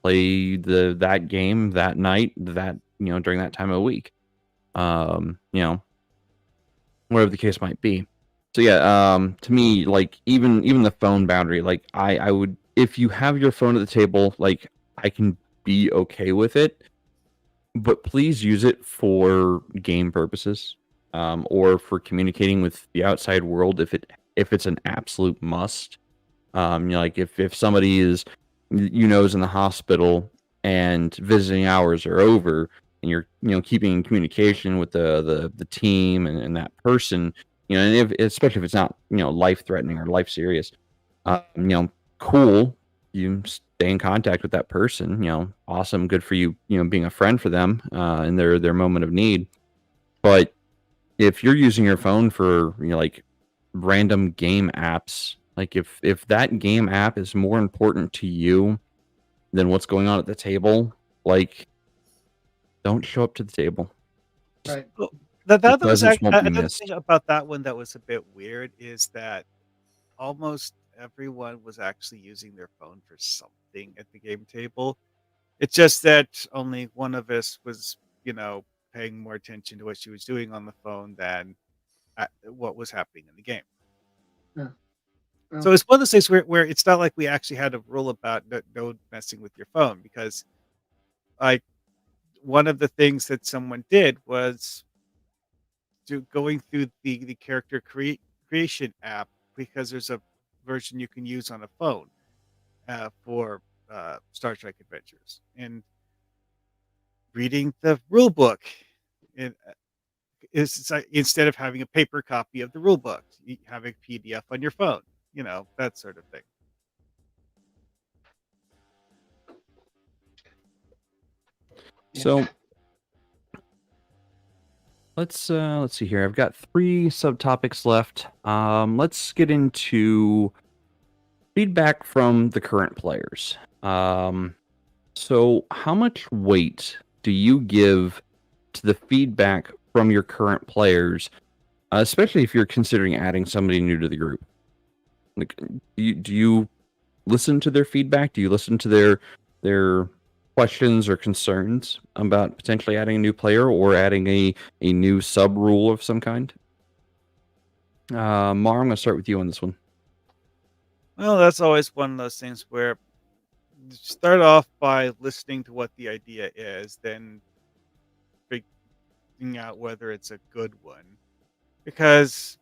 play that game that night, during that time of week. Whatever the case might be. So yeah, to me, like even the phone boundary, like I would, if you have your phone at the table, like I can be okay with it, but please use it for game purposes, or for communicating with the outside world if it's an absolute must. Like if somebody is is in the hospital and visiting hours are over and you're keeping in communication with the team and that person, and especially if it's not life threatening or life serious, cool, you stay in contact with that person, awesome, good for you, being a friend for them in their moment of need. But if you're using your phone for like random game apps, like if that game app is more important to you than what's going on at the table, like don't show up to the table. Right. Well, that The was presence won't be another missed. thing about that one that was a bit weird is that almost everyone was actually using their phone for something at the game table. It's just that only one of us was, paying more attention to what she was doing on the phone than what was happening in the game. Yeah. So Well, it's one of those things where it's not like we actually had a rule about no messing with your phone because, like, one of the things that someone did was going through the character creation app because there's a version you can use on a phone for Star Trek Adventures and reading the rule book. And it's like, instead of having a paper copy of the rule book, you have a PDF on your phone. That sort of thing. So let's see here. I've got 3 subtopics left. Let's get into feedback from the current players. So how much weight do you give to the feedback from your current players, especially if you're considering adding somebody new to the group? Like, do you listen to their feedback? Do you listen to their questions or concerns about potentially adding a new player or adding a new sub rule of some kind? Mar, I'm going to start with you on this one. Well, that's always one of those things where you start off by listening to what the idea is, then figuring out whether it's a good one. Because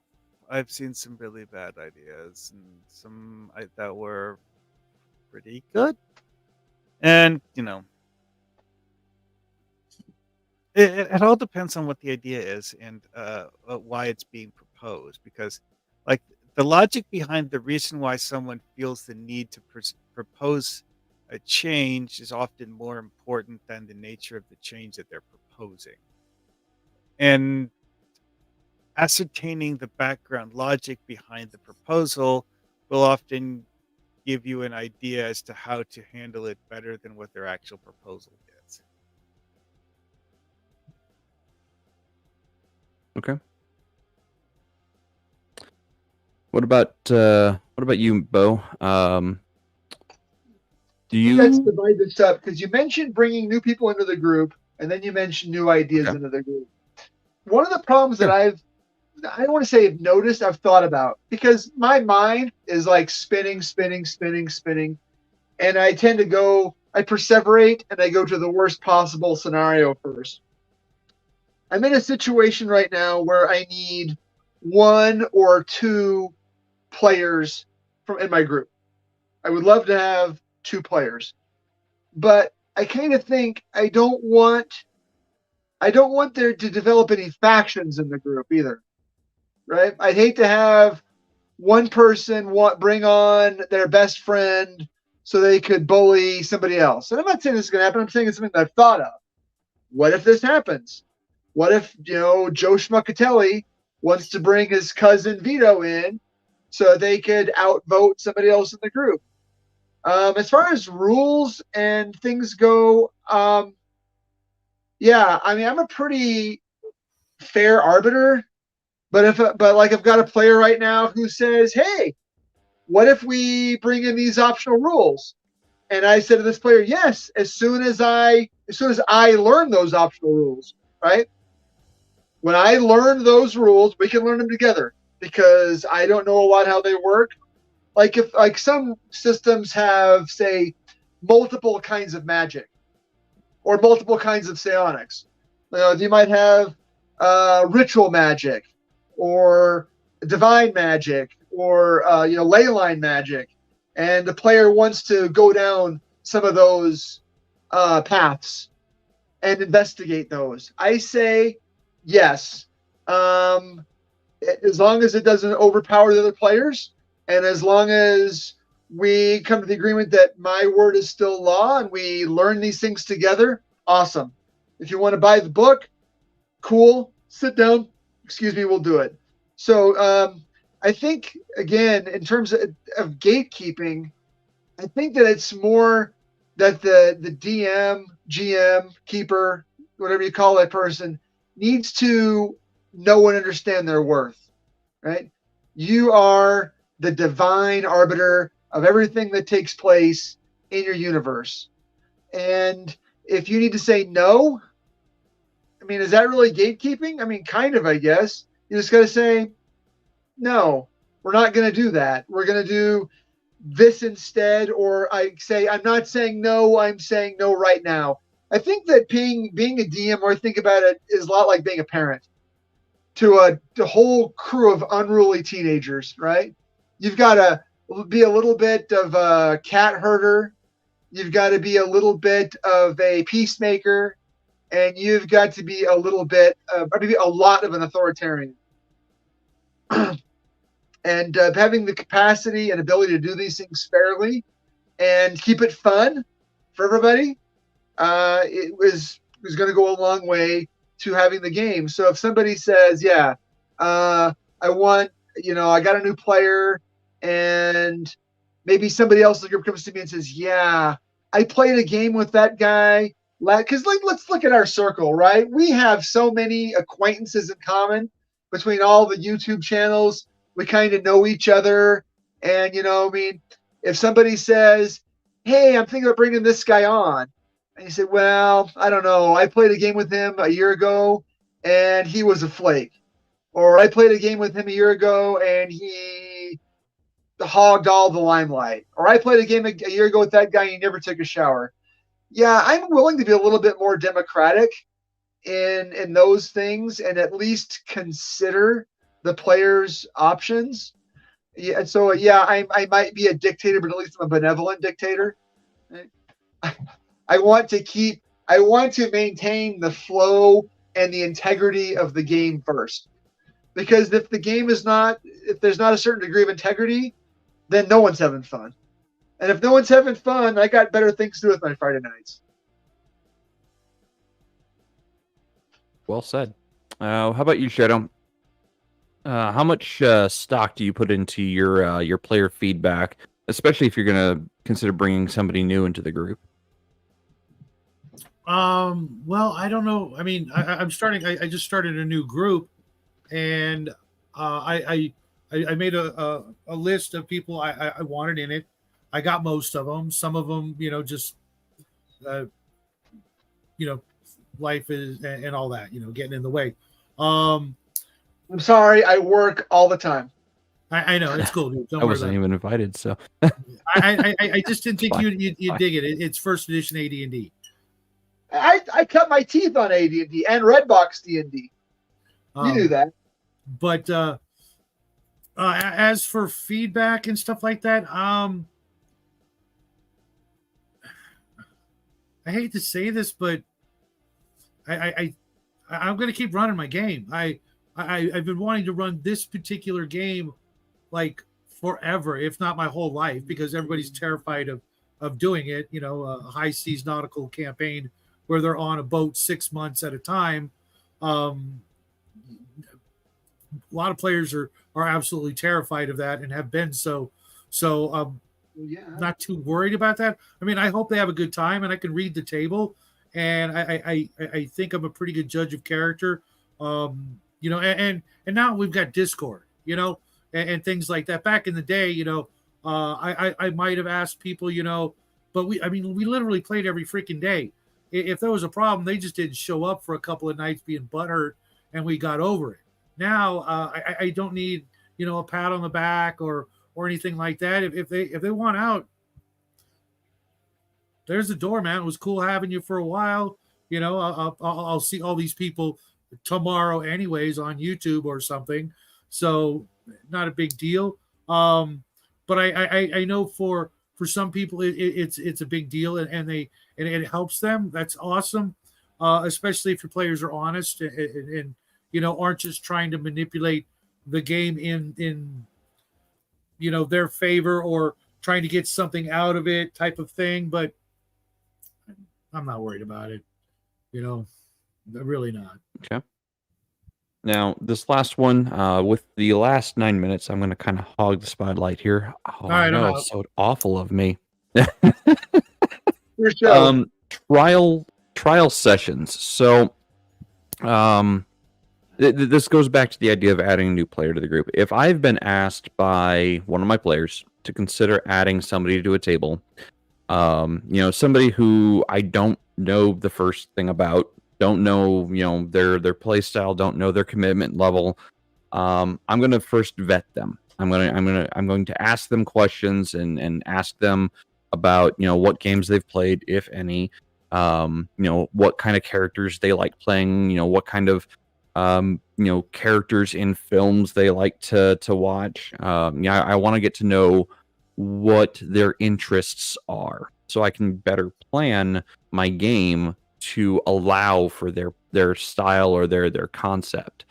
I've seen some really bad ideas and some that were pretty good. And, it all depends on what the idea is and why it's being proposed. Because, like, the logic behind the reason why someone feels the need to propose a change is often more important than the nature of the change that they're proposing. And ascertaining the background logic behind the proposal will often give you an idea as to how to handle it better than what their actual proposal is. Okay. What about you, Bo? Do let's you? divide this up because you mentioned bringing new people into the group, and then you mentioned new ideas Okay. into the group. One of the problems that Sure. I've I don't want to say I've noticed, I've thought about, because my mind is like spinning, and I tend to I perseverate and I go to the worst possible scenario first. I'm in a situation right now where I need 1 or 2 players in my group. I would love to have 2 players, but I kind of think I don't want there to develop any factions in the group either, right? I'd hate to have one person bring on their best friend so they could bully somebody else. And I'm not saying this is going to happen. I'm saying it's something that I've thought of. What if this happens? What if, Joe Schmuckatelli wants to bring his cousin Vito in so they could outvote somebody else in the group? As far as rules and things go, yeah, I mean, I'm a pretty fair arbiter, but I've got a player right now who says, "Hey, what if we bring in these optional rules?" And I said to this player, "Yes, as soon as I learn those optional rules, right? When I learn those rules, we can learn them together because I don't know a lot how they work. Like some systems have, say, multiple kinds of magic or multiple kinds of psionics. You might have ritual magic or divine magic or ley line magic, and the player wants to go down some of those paths and investigate those. I say yes, as long as it doesn't overpower the other players, and as long as we come to the agreement that my word is still law and we learn these things together, awesome. If you want to buy the book, cool, sit down, we'll do it. So I think, again, in terms of gatekeeping, I think that it's more that the DM, GM, keeper, whatever you call that person, needs to know and understand their worth, right? You are the divine arbiter of everything that takes place in your universe. And if you need to say no, I mean, is that really gatekeeping? I mean, kind of, I guess. You just got to say, no, we're not going to do that. We're going to do this instead. Or I say, I'm not saying no, I'm saying no right now. I think that being a DM, or think about it, is a lot like being a parent to a whole crew of unruly teenagers, right? You've got to be a little bit of a cat herder. You've got to be a little bit of a peacemaker. And you've got to be a little bit, maybe a lot of an authoritarian. And having the capacity and ability to do these things fairly and keep it fun for everybody, it was going to go a long way to having the game. So if somebody says, yeah, I want, I got a new player, and maybe somebody else in the group comes to me and says, yeah, I played a game with that guy. Because let's look at our circle, right? We have so many acquaintances in common between all the YouTube channels. We kind of know each other. And, if somebody says, hey, I'm thinking of bringing this guy on. And you say, well, I don't know. I played a game with him a year ago, and he was a flake. Or I played a game with him a year ago, and he hogged all the limelight. Or I played a game a year ago with that guy, and he never took a shower. Yeah, I'm willing to be a little bit more democratic in those things and at least consider the players' options. Yeah, so yeah, I might be a dictator, but at least I'm a benevolent dictator. I want to maintain the flow and the integrity of the game first. Because if there's not a certain degree of integrity, then no one's having fun. And if no one's having fun, I got better things to do with my Friday nights. Well said. How about you, Shadow? How much stock do you put into your player feedback, especially if you're going to consider bringing somebody new into the group? Well, I don't know. I mean, I'm starting. I just started a new group, and I made a list of people I wanted in it. I got most of them. Some of them, just, life is and all that, getting in the way. I'm sorry, I work all the time. I know it's cool, dude. Don't I worry wasn't about even invited, so it. I just didn't think Fine. you'd dig it. It's first edition AD&D. I cut my teeth on AD&D and Redbox D&D. You knew that. But as for feedback and stuff like that, I hate to say this, but I'm going to keep running my game. I've been wanting to run this particular game like forever, if not my whole life, because everybody's terrified of doing it. You know, a high seas nautical campaign where they're on a boat 6 months at a time. A lot of players are absolutely terrified of that and have been so. Yeah. Not too worried about that. I mean, I hope they have a good time, and I can read the table, and I think I'm a pretty good judge of character. You know, and now we've got Discord, you know, and things like that. Back in the day, you know, I might have asked people, you know, but we literally played every freaking day. If there was a problem, they just didn't show up for a couple of nights being butthurt, and we got over it. Now I don't need, you know, a pat on the back or anything like that. If they want out, there's the door, man. It was cool having you for a while. You know, I'll see all these people tomorrow anyways on YouTube or something. So not a big deal. But I know for some people it's a big deal, and it helps them. That's awesome. Especially if your players are honest and you know, aren't just trying to manipulate the game in you know, their favor or trying to get something out of it type of thing. But I'm not worried about it. You know, really not. okay. Now, this last one, with the last 9 minutes, I'm going to kind of hog the spotlight here. Oh, All right, no, I'm out. it's so awful of me. Your show. Trial sessions. So, this goes back to the idea of adding a new player to the group. If I've been asked by one of my players to consider adding somebody to a table, you know, somebody who I don't know the first thing about, don't know, you know, their play style, don't know their commitment level, I'm going to first vet them. I'm going to ask them questions and ask them about, you know, what games they've played, if any, you know, what kind of characters they like playing, you know, what kind of you know, characters in films they like to watch. Yeah, I want to get to know what their interests are, so I can better plan my game to allow for their style or their concept.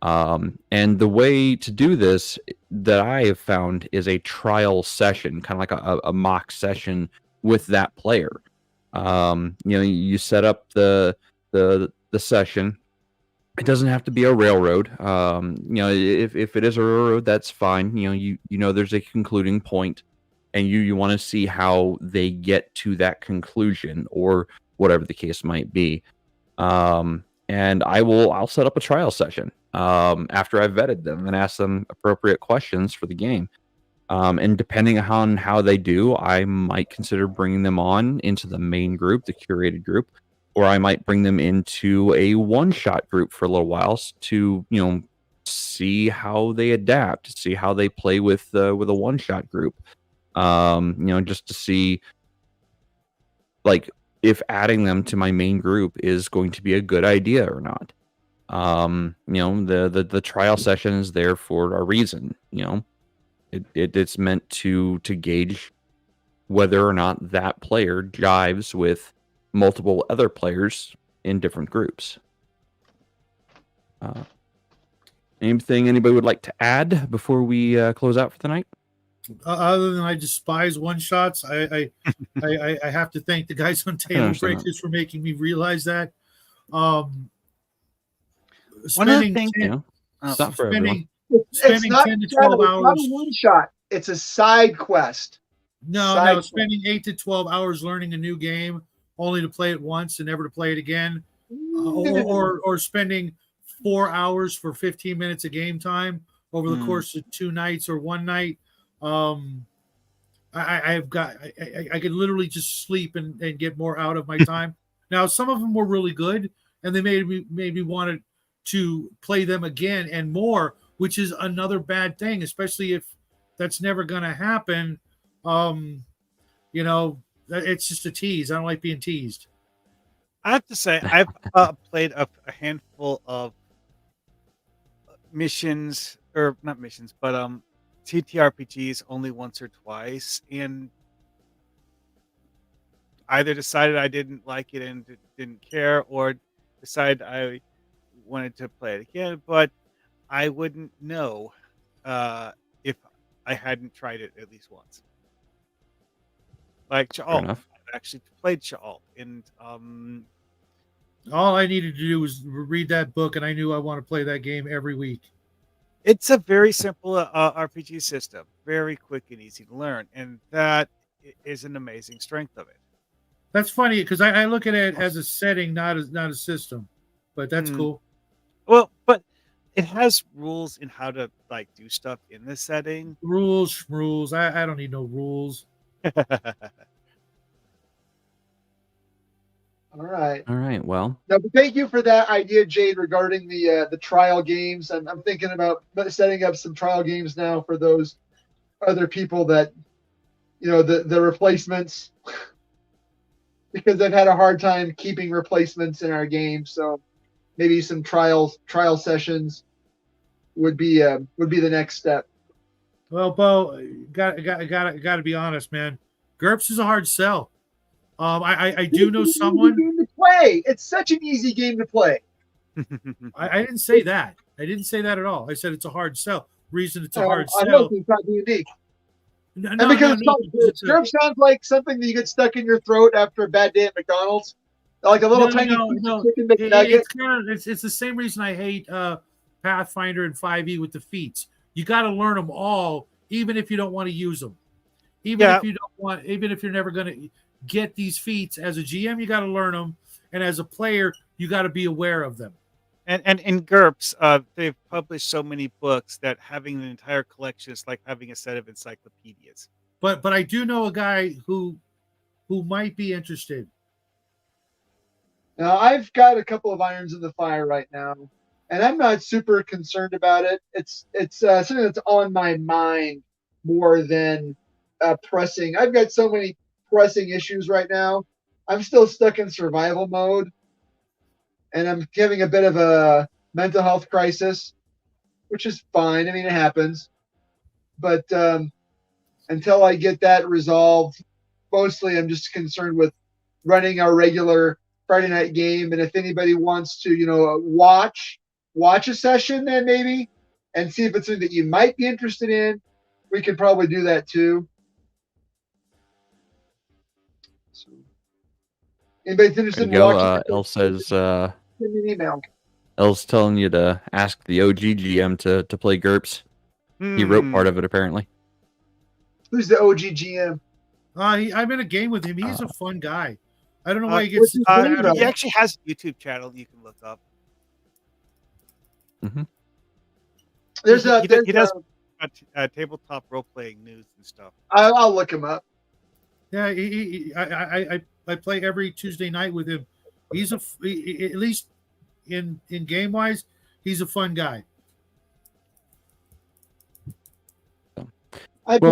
And the way to do this that I have found is a trial session, kind of like a mock session with that player. You know, you set up the session. It doesn't have to be a railroad. You know, if it is a railroad, that's fine. You know, you know there's a concluding point, and you want to see how they get to that conclusion or whatever the case might be. And I'll set up a trial session after I've vetted them and asked them appropriate questions for the game. And depending on how they do, I might consider bringing them on into the main group, the curated group, or I might bring them into a one-shot group for a little while to, you know, see how they adapt, see how they play with a one-shot group. You know, just to see, like, if adding them to my main group is going to be a good idea or not. You know, the trial session is there for a reason. You know, it's meant to gauge whether or not that player jives with multiple other players in different groups. Anything anybody would like to add before we close out for the night? Other than I despise one shots, I have to thank the guys on Table Breakers for making me realize that. One of the things, it's not for everyone. Spending 10 to 12 hours. It's not a one shot. It's a side quest. No, spending 8 to 12 hours learning a new game only to play it once and never to play it again, or spending 4 hours for 15 minutes of game time over the course of 2 nights or one night. I could literally just sleep and get more out of my time. Now, some of them were really good, and they made me wanted to play them again and more, which is another bad thing, especially if that's never going to happen. It's just a tease. I don't like being teased. I have to say, I've played a handful of missions, or not missions, but TTRPGs only once or twice, and either decided I didn't like it and didn't care, or decided I wanted to play it again. But I wouldn't know if I hadn't tried it at least once. Like Fair Sha'al, enough. I've actually played Sha'al, and all I needed to do was read that book, and I knew I want to play that game every week. it's a very simple RPG system, very quick and easy to learn, and that is an amazing strength of it. That's funny because I look at it as a setting, not a system, but that's cool. Well, but it has rules in how to like do stuff in this setting. Rules. I don't need no rules. All right. Well, No, but thank you for that idea, Jade, regarding the trial games. I'm thinking about setting up some trial games now for those other people that, the replacements, because they've had a hard time keeping replacements in our game. So maybe some trial sessions would be the next step. Well, Bo, got to be honest, man. GURPS is a hard sell. I do know someone. Game to play. It's such an easy game to play. I didn't say that. I didn't say that at all. I said it's a hard sell. Reason it's a hard I sell. know it's not D&D. No, And because GURPS sounds like something that you get stuck in your throat after a bad day at McDonald's, like a little tiny chicken McNugget. It's the same reason I hate Pathfinder and 5e with the feats. You got to learn them all, even if you don't want to use them. Even if you're never going to get these feats as a GM, you got to learn them, and as a player, you got to be aware of them. And in GURPS, they've published so many books that having an entire collection is like having a set of encyclopedias. But I do know a guy who might be interested. Now, I've got a couple of irons in the fire right now, and I'm not super concerned about it. It's something that's on my mind more than pressing. I've got so many pressing issues right now. I'm still stuck in survival mode, and I'm having a bit of a mental health crisis, which is fine. I mean, it happens. But until I get that resolved, mostly I'm just concerned with running our regular Friday night game. And if anybody wants to, watch a session, then maybe, and see if it's something that you might be interested in, we could probably do that too. So, anybody's interested in watching? El says, send me an email. El's telling you to ask the OG GM to play GURPS. He wrote part of it, apparently. Who's the OG GM? I'm in a game with him. He's a fun guy. I don't know why he what's gets. his name, He actually has a YouTube channel you can look up. Mm-hmm. He does tabletop role playing news and stuff. I'll look him up. Yeah, I play every Tuesday night with him. He's at least in game wise, he's a fun guy. I do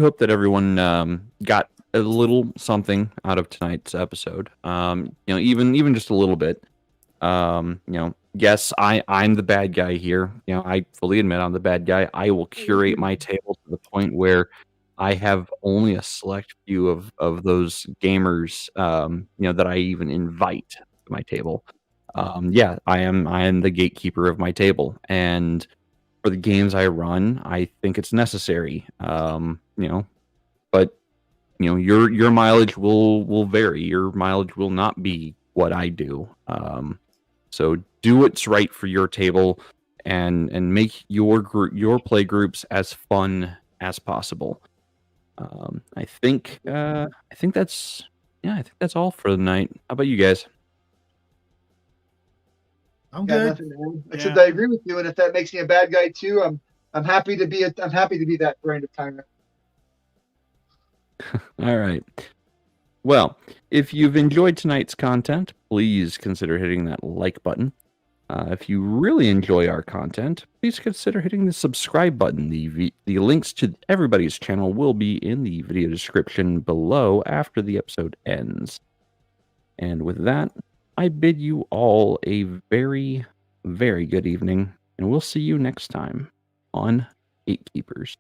hope that everyone got a little something out of tonight's episode. Even just a little bit. Yes, I'm the bad guy here. I fully admit I'm the bad guy. I will curate my table to the point where I have only a select few of those gamers, that I even invite to my table. I am the gatekeeper of my table, and for the games I run, I think it's necessary. But your mileage will vary. Your mileage will not be what I do. So do what's right for your table, and make your play groups as fun as possible. I think that's all for the night. How about you guys? I'm good. Except I agree with you, and if that makes me a bad guy too, I'm happy to be that brand of tyrant. All right. Well, if you've enjoyed tonight's content, please consider hitting that like button. If you really enjoy our content, please consider hitting the subscribe button. The links to everybody's channel will be in the video description below after the episode ends. And with that, I bid you all a very, very good evening, and we'll see you next time on Gatekeepers.